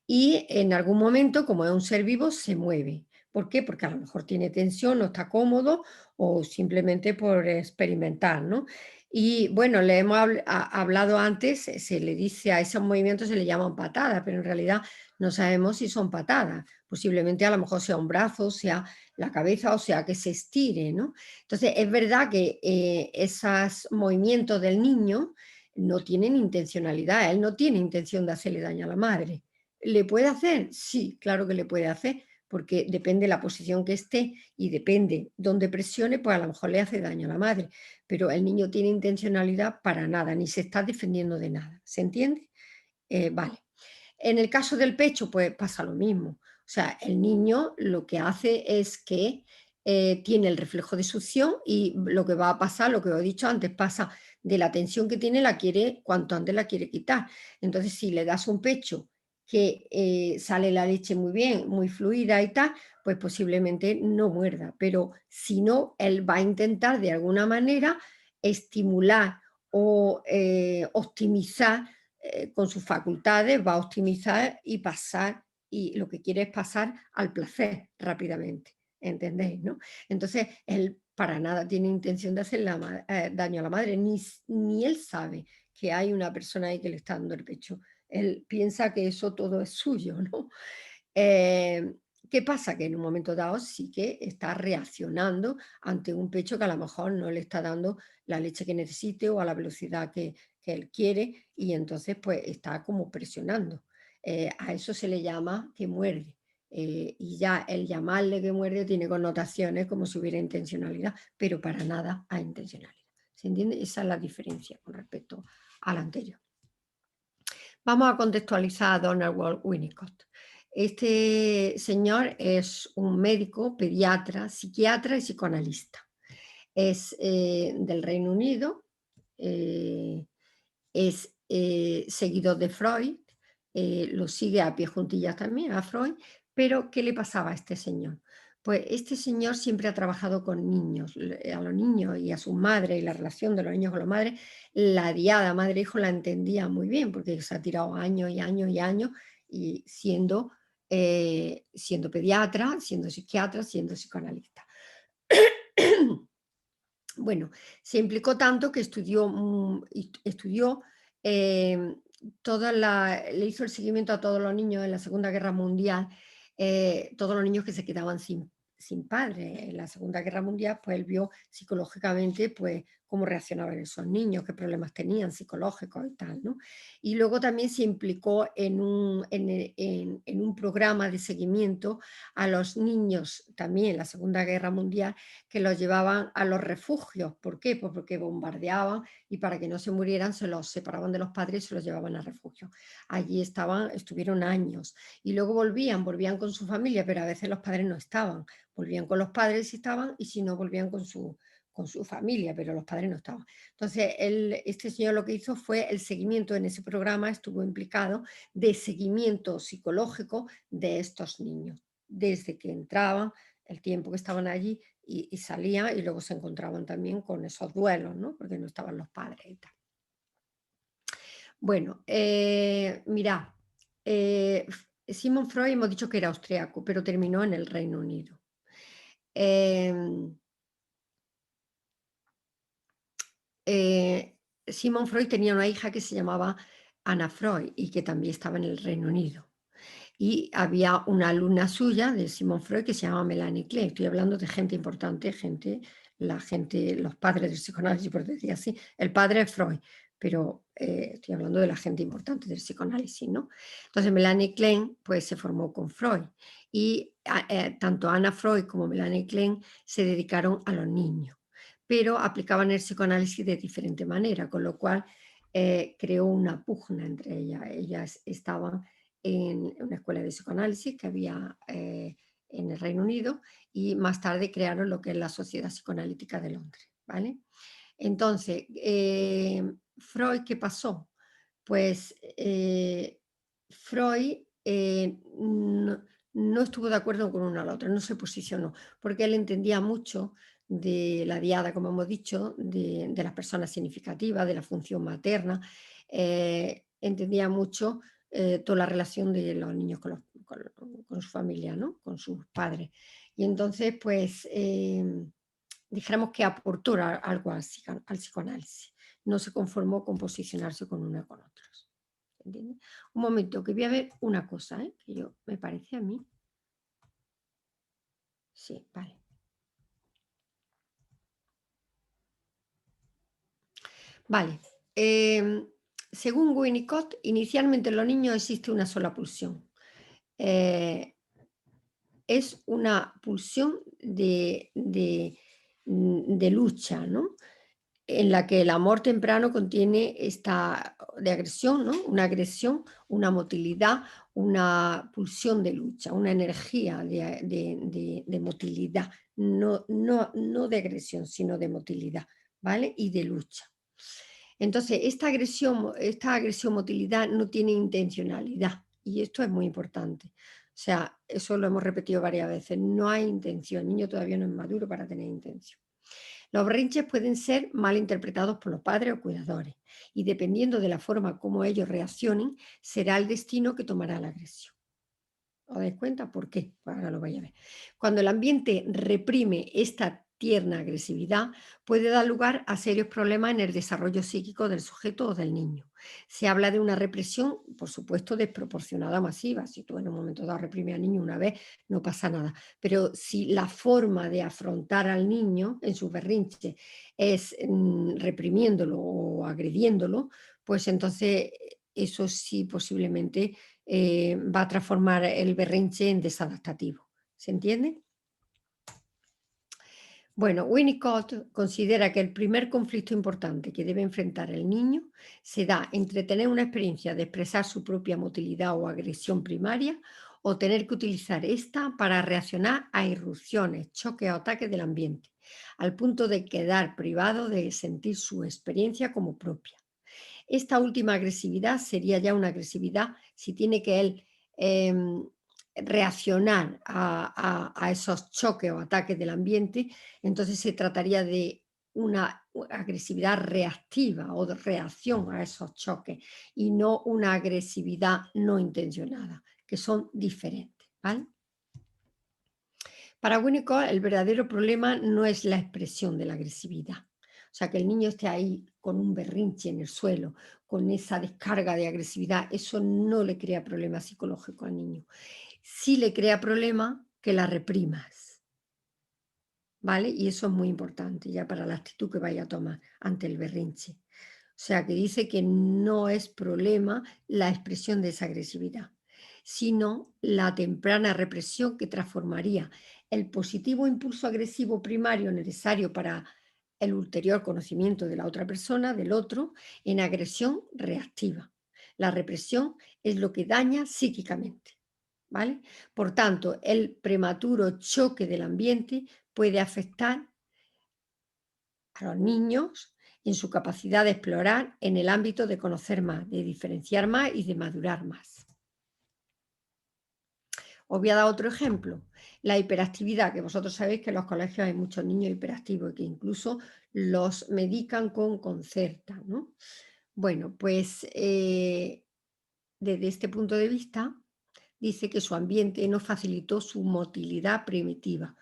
y en algún momento, como es un ser vivo, se mueve. ¿Por qué? Porque a lo mejor tiene tensión, no está cómodo o simplemente por experimentar, ¿no? Y bueno, le hemos hablado antes, se le dice a esos movimientos se le llaman patadas, pero en realidad no sabemos si son patadas. Posiblemente a lo mejor sea un brazo, sea la cabeza, o sea que se estire, ¿no? Entonces es verdad que esos movimientos del niño no tienen intencionalidad, él no tiene intención de hacerle daño a la madre. ¿Le puede hacer? Sí, claro que le puede hacer, porque depende de la posición que esté y depende dónde presione, pues a lo mejor le hace daño a la madre. Pero el niño tiene intencionalidad para nada, ni se está defendiendo de nada. ¿Se entiende? Vale. En el caso del pecho, pues pasa lo mismo. O sea, el niño lo que hace es que tiene el reflejo de succión y lo que va a pasar, lo que os he dicho antes, pasa de la tensión que tiene, la quiere, cuanto antes la quiere quitar. Entonces, si le das un pecho que sale la leche muy bien, muy fluida y tal, pues posiblemente no muerda. Pero si no, él va a intentar de alguna manera estimular o optimizar con sus facultades, va a optimizar y pasar, y lo que quiere es pasar al placer rápidamente, ¿entendéis? ¿No? Entonces, él para nada tiene intención de hacer daño a la madre, ni él sabe que hay una persona ahí que le está dando el pecho. Él piensa que eso todo es suyo, ¿no? Eh, ¿Qué pasa? Que en un momento dado sí que está reaccionando ante un pecho que a lo mejor no le está dando la leche que necesite o a la velocidad que él quiere y entonces pues está como presionando. A eso se le llama que muerde. Y ya el llamarle que muerde tiene connotaciones como si hubiera intencionalidad, pero para nada hay intencionalidad. ¿Se entiende? Esa es la diferencia con respecto al anterior. Vamos a contextualizar a Donald Winnicott. Este señor es un médico, pediatra, psiquiatra y psicoanalista. Es del Reino Unido, es seguidor de Freud, lo sigue a pie juntillas también a Freud, pero ¿qué le pasaba a este señor? Pues este señor siempre ha trabajado con niños, a los niños y a sus madres y la relación de los niños con las madres, la diada madre-hijo la entendía muy bien porque se ha tirado años y años y años y siendo pediatra, siendo psiquiatra, siendo psicoanalista. Bueno, se implicó tanto que estudió le hizo el seguimiento a todos los niños en la Segunda Guerra Mundial, todos los niños que se quedaban sin padre en la Segunda Guerra Mundial, pues él vio psicológicamente pues, cómo reaccionaban esos niños, qué problemas tenían psicológicos y tal, ¿no? Y luego también se implicó en un programa de seguimiento a los niños también en la Segunda Guerra Mundial que los llevaban a los refugios. ¿Por qué? Pues porque bombardeaban y para que no se murieran se los separaban de los padres y se los llevaban a refugios. Allí estuvieron años y luego volvían con su familia, pero a veces los padres no estaban. Volvían con los padres si estaban y si no volvían con su familia, pero los padres no estaban. Entonces, este señor lo que hizo fue el seguimiento en ese programa, estuvo implicado de seguimiento psicológico de estos niños, desde que entraban, el tiempo que estaban allí y salían y luego se encontraban también con esos duelos, ¿no? Porque no estaban los padres y tal. Bueno, mirad, Sigmund Freud hemos dicho que era austriaco, pero terminó en el Reino Unido. Sigmund Freud tenía una hija que se llamaba Anna Freud y que también estaba en el Reino Unido. Y había una alumna suya de Sigmund Freud que se llamaba Melanie Klein. Estoy hablando de gente importante, los padres del psicoanálisis, por decir así. El padre es Freud, pero estoy hablando de la gente importante del psicoanálisis, ¿no? Entonces Melanie Klein pues se formó con Freud y tanto Anna Freud como Melanie Klein se dedicaron a los niños, pero aplicaban el psicoanálisis de diferente manera, con lo cual creó una pugna entre ellas. Ellas estaban en una escuela de psicoanálisis que había en el Reino Unido y más tarde crearon lo que es la Sociedad Psicoanalítica de Londres, ¿vale? Entonces, Freud, ¿qué pasó? Pues Freud no estuvo de acuerdo con una o la otra, no se posicionó, porque él entendía mucho de la diada, como hemos dicho, de las personas significativas, de la función materna, entendía mucho toda la relación de los niños con su familia, ¿no? Con sus padres. Y entonces, pues, dijéramos que aportó algo al psicoanálisis. No se conformó con posicionarse con uno con otros. ¿Entiendes? Un momento, que voy a ver una cosa, que me parece a mí. Sí, vale. Vale. Según Winnicott, inicialmente en los niños existe una sola pulsión. Es una pulsión de lucha, ¿no? En la que el amor temprano contiene esta de agresión, ¿no? Una agresión, una motilidad, una pulsión de lucha, una energía de motilidad, no de agresión, sino de motilidad, ¿vale? Y de lucha. Entonces, esta agresión motilidad no tiene intencionalidad y esto es muy importante. O sea, eso lo hemos repetido varias veces, no hay intención, el niño todavía no es maduro para tener intención. Los berrinches pueden ser mal interpretados por los padres o cuidadores y dependiendo de la forma como ellos reaccionen, será el destino que tomará la agresión. ¿Os dais cuenta? ¿Por qué? Pues ahora lo vais a ver. Cuando el ambiente reprime esta tierna agresividad, puede dar lugar a serios problemas en el desarrollo psíquico del sujeto o del niño. Se habla de una represión, por supuesto, desproporcionada, masiva. Si tú en un momento dado reprimes al niño una vez, no pasa nada. Pero si la forma de afrontar al niño en sus berrinches es reprimiéndolo o agrediéndolo, pues entonces eso sí posiblemente va a transformar el berrinche en desadaptativo. ¿Se entiende? Bueno, Winnicott considera que el primer conflicto importante que debe enfrentar el niño se da entre tener una experiencia de expresar su propia motilidad o agresión primaria o tener que utilizar esta para reaccionar a irrupciones, choques o ataques del ambiente, al punto de quedar privado de sentir su experiencia como propia. Esta última agresividad sería ya una agresividad si tiene que él reaccionar a esos choques o ataques del ambiente, entonces se trataría de una agresividad reactiva o de reacción a esos choques y no una agresividad no intencionada, que son diferentes, ¿vale? Para Winnicott el verdadero problema no es la expresión de la agresividad. O sea, que el niño esté ahí con un berrinche en el suelo, con esa descarga de agresividad, eso no le crea problema psicológico al niño. Sí le crea problema que la reprimas, ¿vale? Y eso es muy importante ya para la actitud que vaya a tomar ante el berrinche. O sea, que dice que no es problema la expresión de esa agresividad, sino la temprana represión que transformaría el positivo impulso agresivo primario necesario para el ulterior conocimiento de la otra persona, del otro, en agresión reactiva. La represión es lo que daña psíquicamente, ¿vale? Por tanto, el prematuro choque del ambiente puede afectar a los niños en su capacidad de explorar en el ámbito de conocer más, de diferenciar más y de madurar más. Os voy a dar otro ejemplo, la hiperactividad, que vosotros sabéis que en los colegios hay muchos niños hiperactivos y que incluso los medican con Concerta, ¿no? Bueno, pues desde este punto de vista dice que su ambiente no facilitó su motilidad primitiva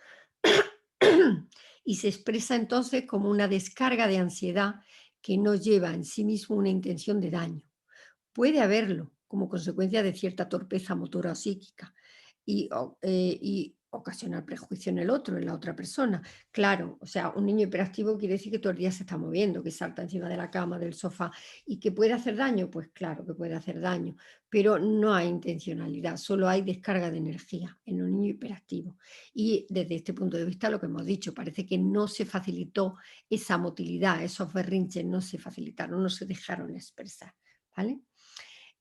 y se expresa entonces como una descarga de ansiedad que no lleva en sí mismo una intención de daño. Puede haberlo como consecuencia de cierta torpeza motora o psíquica y ocasionar prejuicio en el otro, en la otra persona. Claro, o sea, un niño hiperactivo quiere decir que todo el día se está moviendo, que salta encima de la cama, del sofá, y que puede hacer daño, pues claro que puede hacer daño, pero no hay intencionalidad, solo hay descarga de energía en un niño hiperactivo. Y desde este punto de vista, lo que hemos dicho, parece que no se facilitó esa motilidad, esos berrinches no se facilitaron, no se dejaron expresar, ¿vale?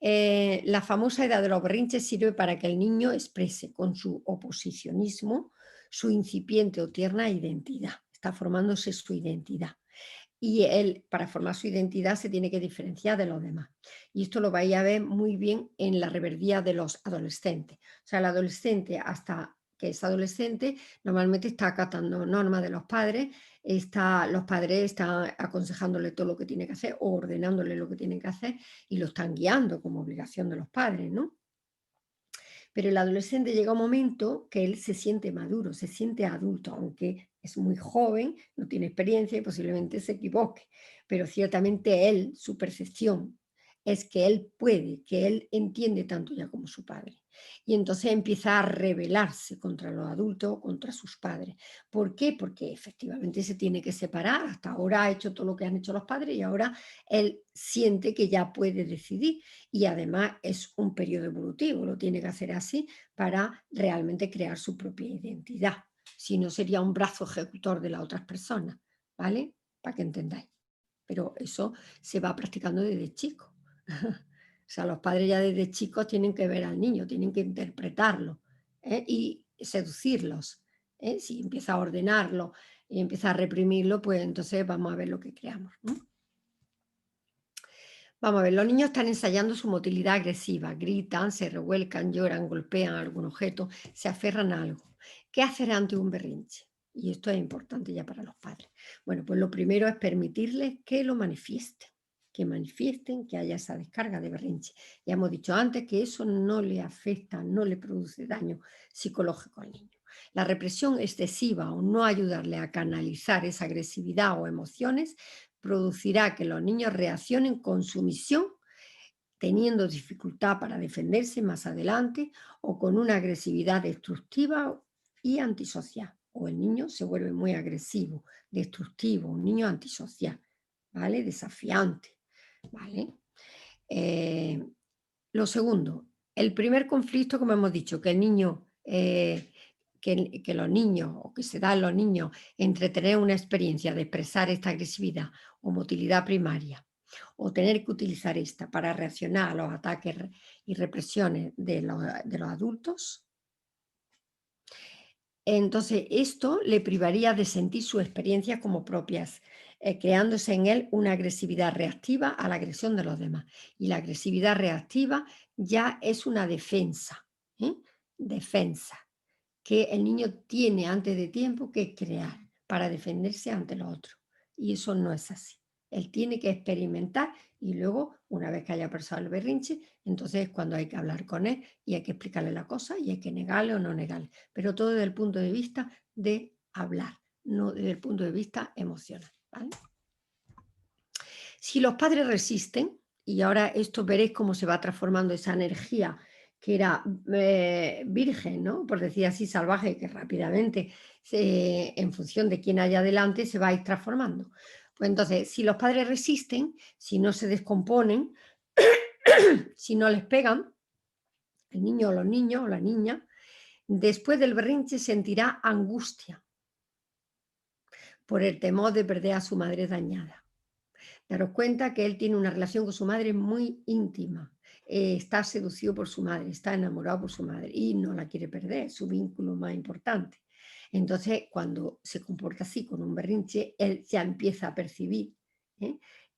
La famosa edad de los berrinches sirve para que el niño exprese con su oposicionismo su incipiente o tierna identidad. Está formándose su identidad. Y él, para formar su identidad, se tiene que diferenciar de los demás. Y esto lo vais a ver muy bien en la reverdía de los adolescentes. O sea, el adolescente, hasta que es adolescente, normalmente está acatando normas de los padres, los padres están aconsejándole todo lo que tiene que hacer o ordenándole lo que tiene que hacer y lo están guiando como obligación de los padres, ¿no? Pero el adolescente llega un momento que él se siente maduro, se siente adulto, aunque es muy joven, no tiene experiencia y posiblemente se equivoque, pero ciertamente él, su percepción es que él puede, que él entiende tanto ya como su padre. Y entonces empieza a rebelarse contra los adultos, contra sus padres. ¿Por qué? Porque efectivamente se tiene que separar. Hasta ahora ha hecho todo lo que han hecho los padres y ahora él siente que ya puede decidir y además es un periodo evolutivo, lo tiene que hacer así para realmente crear su propia identidad. Si no, sería un brazo ejecutor de las otras personas, ¿vale? Para que entendáis. Pero eso se va practicando desde chico. O sea, los padres ya desde chicos tienen que ver al niño, tienen que interpretarlo, y seducirlos. Si empieza a ordenarlo y empieza a reprimirlo, pues entonces vamos a ver lo que creamos, ¿no? Vamos a ver, los niños están ensayando su motilidad agresiva, gritan, se revuelcan, lloran, golpean algún objeto, se aferran a algo. ¿Qué hacer ante un berrinche? Y esto es importante ya para los padres. Bueno, pues lo primero es permitirles que lo manifiesten, que haya esa descarga de berrinche. Ya hemos dicho antes que eso no le afecta, no le produce daño psicológico al niño. La represión excesiva o no ayudarle a canalizar esa agresividad o emociones producirá que los niños reaccionen con sumisión, teniendo dificultad para defenderse más adelante o con una agresividad destructiva y antisocial. O el niño se vuelve muy agresivo, destructivo, un niño antisocial, ¿vale? Desafiante, ¿vale? Lo segundo, el primer conflicto, como hemos dicho, que el niño, que los niños, o que se da en los niños, entre tener una experiencia de expresar esta agresividad o motilidad primaria, o tener que utilizar esta para reaccionar a los ataques y represiones de los adultos. Entonces, esto le privaría de sentir sus experiencias como propias, creándose en él una agresividad reactiva a la agresión de los demás. Y la agresividad reactiva ya es una defensa, ¿eh? Defensa, que el niño tiene antes de tiempo que crear para defenderse ante los otros. Y eso no es así. Él tiene que experimentar y luego, una vez que haya pasado el berrinche, entonces es cuando hay que hablar con él y hay que explicarle la cosa y hay que negarle o no negarle. Pero todo desde el punto de vista de hablar, no desde el punto de vista emocional, ¿vale? Si los padres resisten, y ahora esto veréis cómo se va transformando esa energía que era virgen, ¿no? Por decir así, salvaje, que rápidamente, en función de quién haya delante, se va a ir transformando. Pues entonces, si los padres resisten, si no se descomponen, si no les pegan, el niño o los niños o la niña, después del berrinche sentirá angustia por el temor de perder a su madre dañada. Daros cuenta que él tiene una relación con su madre muy íntima. Está seducido por su madre, está enamorado por su madre y no la quiere perder, es su vínculo más importante. Entonces, cuando se comporta así con un berrinche, él ya empieza a percibir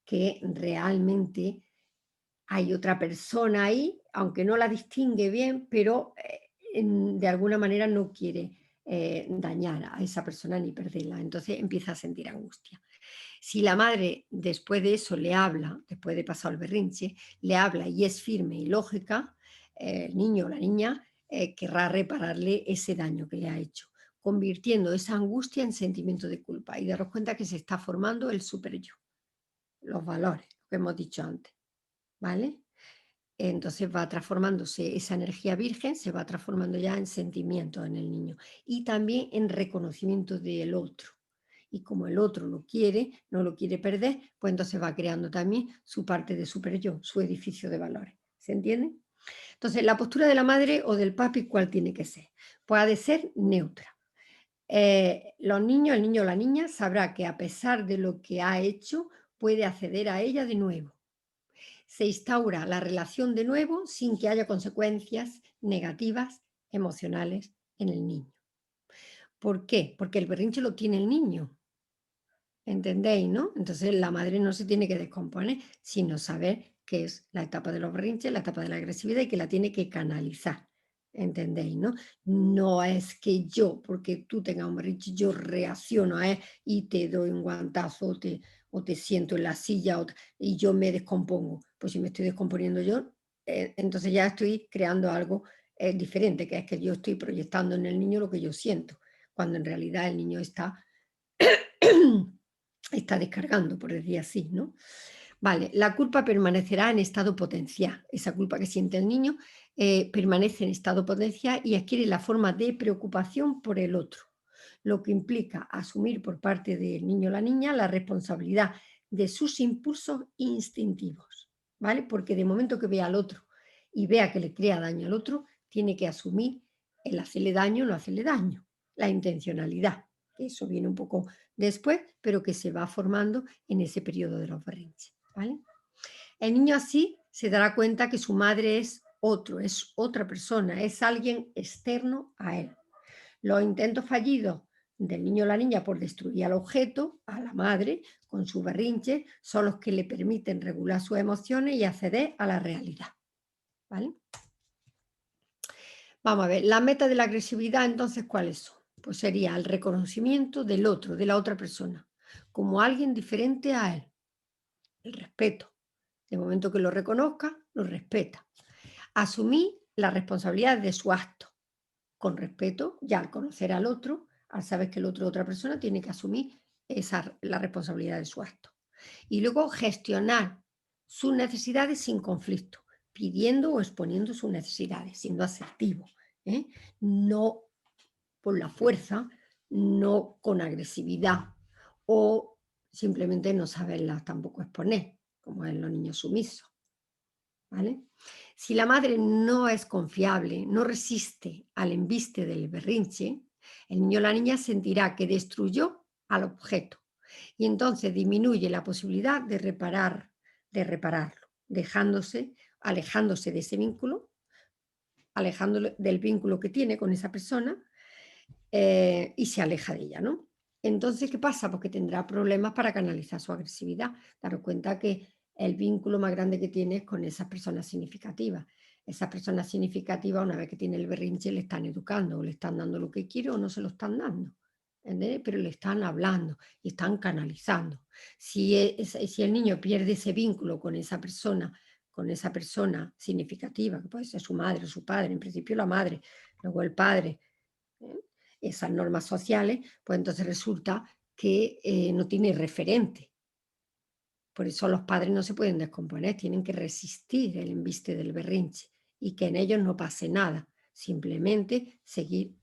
que realmente hay otra persona ahí, aunque no la distingue bien, pero de alguna manera no quiere dañar a esa persona ni perderla. Entonces empieza a sentir angustia. Si la madre después de eso le habla, después de pasar el berrinche, le habla y es firme y lógica, el niño o la niña querrá repararle ese daño que le ha hecho, convirtiendo esa angustia en sentimiento de culpa. Y daros cuenta que se está formando el super yo, los valores, lo que hemos dicho antes, ¿vale? entonces va transformándose esa energía virgen, se va transformando ya en sentimientos en el niño y también en reconocimiento del otro. Y como el otro lo quiere, no lo quiere perder, pues entonces va creando también su parte de super yo, su edificio de valores. ¿Se entiende? Entonces, la postura de la madre o del papi, ¿cuál tiene que ser? Pues ha de ser neutra. Los niños, el niño o la niña sabrá que a pesar de lo que ha hecho, puede acceder a ella de nuevo. Se instaura la relación de nuevo sin que haya consecuencias negativas emocionales en el niño. ¿Por qué? Porque el berrinche lo tiene el niño. ¿Entendéis, no? Entonces la madre no se tiene que descomponer, sino saber qué es la etapa de los berrinches, la etapa de la agresividad y que la tiene que canalizar. ¿Entendéis, no? No es que yo, porque tú tengas un berrinche, yo reacciono a él y te doy un guantazo o te siento en la silla y yo me descompongo. Pues si me estoy descomponiendo yo, entonces ya estoy creando algo diferente, que es que yo estoy proyectando en el niño lo que yo siento, cuando en realidad el niño está está descargando, por decir así, ¿no? Vale, la culpa permanecerá en estado potencial. Esa culpa que siente el niño permanece en estado potencial y adquiere la forma de preocupación por el otro, lo que implica asumir por parte del niño o la niña la responsabilidad de sus impulsos instintivos, ¿vale? Porque de momento que vea al otro y vea que le crea daño al otro, tiene que asumir el hacerle daño o no hacerle daño, la intencionalidad. Eso viene un poco después, pero que se va formando en ese periodo de los berrinches, ¿vale? El niño así se dará cuenta que su madre es otro, es otra persona, es alguien externo a él. Los intentos fallidos del niño o la niña por destruir al objeto, a la madre, con su berrinche, son los que le permiten regular sus emociones y acceder a la realidad, ¿vale? Vamos a ver, la meta de la agresividad entonces, ¿cuáles son? Pues sería el reconocimiento del otro, de la otra persona, como alguien diferente a él. El respeto. De momento que lo reconozca, lo respeta. Asumir la responsabilidad de su acto. Con respeto, ya al conocer al otro, al saber que el otro es otra persona, tiene que asumir la responsabilidad de su acto. Y luego gestionar sus necesidades sin conflicto, pidiendo o exponiendo sus necesidades, siendo asertivo. No por la fuerza, no con agresividad o simplemente no saberla tampoco exponer, como en los niños sumisos. ¿Vale? Si la madre no es confiable, no resiste al embiste del berrinche, el niño o la niña sentirá que destruyó al objeto y entonces disminuye la posibilidad de repararlo, alejándose de ese vínculo, alejándolo del vínculo que tiene con esa persona y se aleja de ella, ¿no? Entonces, ¿qué pasa? Porque tendrá problemas para canalizar su agresividad. Daros cuenta que el vínculo más grande que tiene es con esas personas significativas. Esas personas significativas, una vez que tiene el berrinche, le están educando, o le están dando lo que quiere o no se lo están dando. ¿Entendés? Pero le están hablando y están canalizando. Si el niño pierde ese vínculo con esa persona significativa, que puede ser su madre o su padre, en principio la madre, luego el padre, ¿eh? Esas normas sociales, pues entonces resulta que no tiene referente. Por eso los padres no se pueden descomponer, tienen que resistir el embiste del berrinche y que en ellos no pase nada, simplemente seguir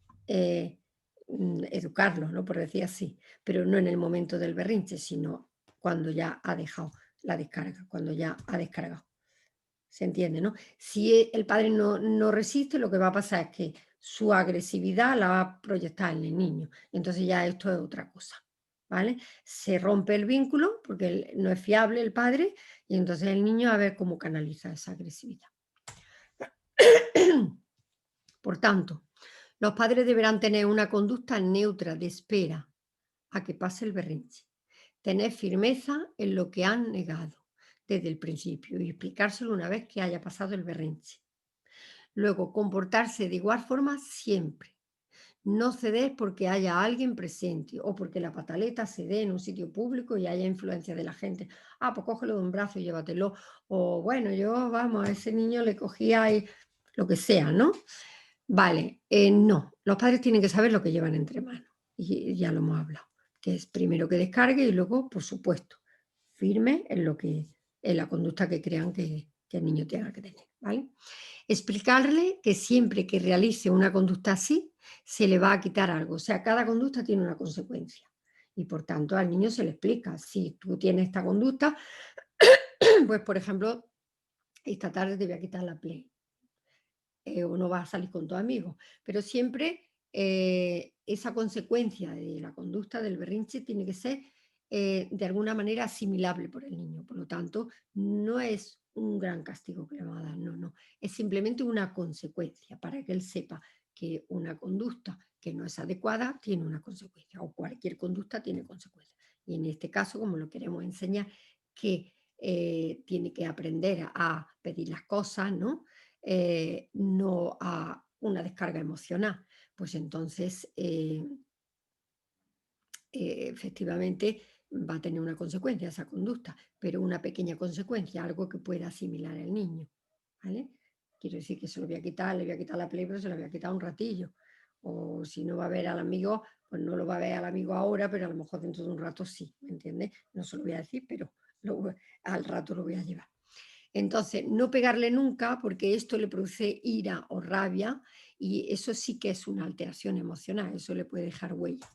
educarlos, ¿no? Por decir así, pero no en el momento del berrinche, sino cuando ya ha dejado la descarga, cuando ya ha descargado. ¿Se entiende, no? Si el padre no resiste, lo que va a pasar es que su agresividad la va a proyectar en el niño. Entonces ya esto es otra cosa, ¿vale? Se rompe el vínculo porque no es fiable el padre y entonces el niño a ver cómo canaliza esa agresividad. Por tanto, los padres deberán tener una conducta neutra de espera a que pase el berrinche. Tener firmeza en lo que han negado desde el principio y explicárselo una vez que haya pasado el berrinche. Luego, comportarse de igual forma siempre. No ceder porque haya alguien presente o porque la pataleta se dé en un sitio público y haya influencia de la gente. Ah, pues cógelo de un brazo y llévatelo. O bueno, yo, vamos, a ese niño le cogía y lo que sea, ¿no? Vale, no. Los padres tienen que saber lo que llevan entre manos. Y ya lo hemos hablado. Que es primero que descargue y luego, por supuesto, firme en la conducta que crean que el niño tenga que tener. ¿vale? Explicarle que siempre que realice una conducta así, se le va a quitar algo. O sea, cada conducta tiene una consecuencia. Y por tanto al niño se le explica, si tú tienes esta conducta, pues por ejemplo, esta tarde te voy a quitar la Play. O no vas a salir con tu amigo. Pero siempre esa consecuencia de la conducta del berrinche tiene que ser de alguna manera asimilable por el niño. Por lo tanto, no es un gran castigo que le va a dar, no, no. Es simplemente una consecuencia para que él sepa que una conducta que no es adecuada tiene una consecuencia, o cualquier conducta tiene consecuencias. Y en este caso, como lo queremos enseñar, que tiene que aprender a pedir las cosas, ¿no? No a una descarga emocional, pues entonces efectivamente va a tener una consecuencia esa conducta, pero una pequeña consecuencia, algo que pueda asimilar el niño, ¿vale? Quiero decir que se lo voy a quitar, le voy a quitar la Play, pero se lo voy a quitar un ratillo. O si no va a ver al amigo, pues no lo va a ver al amigo ahora, pero a lo mejor dentro de un rato sí, ¿me entiendes? No se lo voy a decir, pero al rato lo voy a llevar. Entonces, no pegarle nunca porque esto le produce ira o rabia y eso sí que es una alteración emocional, eso le puede dejar huella.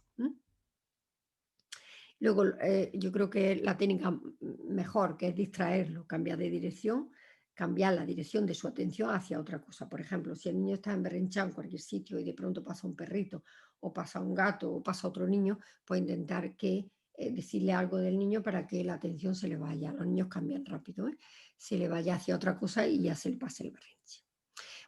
Luego, yo creo que la técnica mejor, que es distraerlo, cambiar de dirección, cambiar la dirección de su atención hacia otra cosa. Por ejemplo, si el niño está emberrinchado en cualquier sitio y de pronto pasa un perrito o pasa un gato o pasa otro niño, pues intentar decirle algo del niño para que la atención se le vaya. Los niños cambian rápido, ¿eh? Se le vaya hacia otra cosa y ya se le pase el berrinche.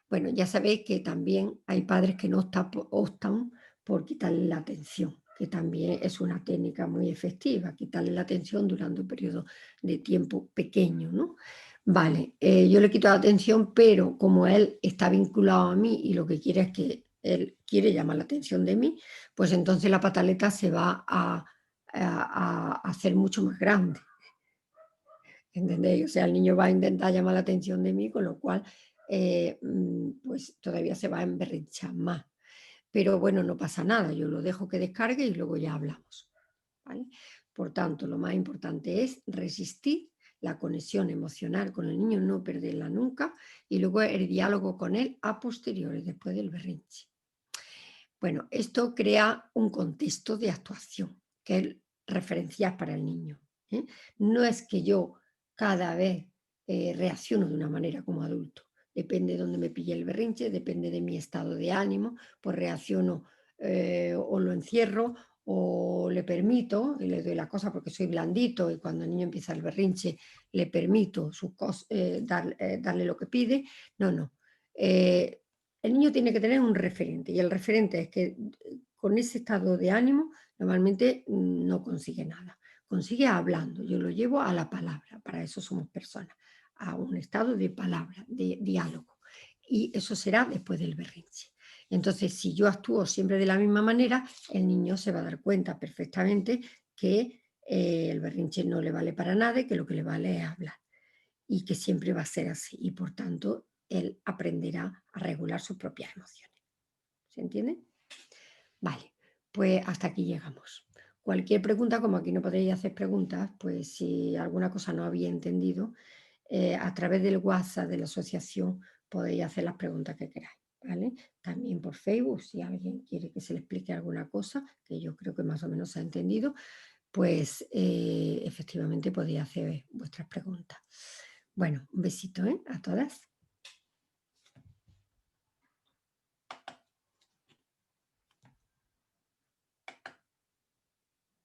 Bueno, ya sabéis que también hay padres que no optan por quitarle la atención, que también es una técnica muy efectiva, quitarle la atención durante un periodo de tiempo pequeño, ¿no? Vale, yo le quito la atención, pero como él está vinculado a mí y lo que quiere es que él quiere llamar la atención de mí, pues entonces la pataleta se va a hacer mucho más grande. ¿Entendéis? O sea, el niño va a intentar llamar la atención de mí, con lo cual pues todavía se va a emberrinchar más. Pero bueno, no pasa nada, yo lo dejo que descargue y luego ya hablamos, ¿vale? Por tanto, lo más importante es resistir la conexión emocional con el niño, no perderla nunca, y luego el diálogo con él a posteriori, después del berrinche. Bueno, esto crea un contexto de actuación, que es referencial para el niño, ¿eh? No es que yo cada vez reacciono de una manera como adulto. Depende de dónde me pille el berrinche, depende de mi estado de ánimo, pues reacciono o lo encierro o le permito y le doy la cosa porque soy blandito y cuando el niño empieza el berrinche le permito darle lo que pide. No, no. El niño tiene que tener un referente y el referente es que con ese estado de ánimo normalmente no consigue nada. Consigue hablando, yo lo llevo a la palabra, para eso somos personas, a un estado de palabra, de diálogo. Y eso será después del berrinche. Entonces, si yo actúo siempre de la misma manera, el niño se va a dar cuenta perfectamente que el berrinche no le vale para nada y que lo que le vale es hablar. Y que siempre va a ser así. Y por tanto, él aprenderá a regular sus propias emociones. ¿Se entiende? Vale, pues hasta aquí llegamos. Cualquier pregunta, como aquí no podéis hacer preguntas, pues si alguna cosa no había entendido, a través del WhatsApp de la asociación podéis hacer las preguntas que queráis, ¿vale? También por Facebook, si alguien quiere que se le explique alguna cosa, que yo creo que más o menos se ha entendido, pues efectivamente podéis hacer vuestras preguntas. Bueno, un besito, a todas.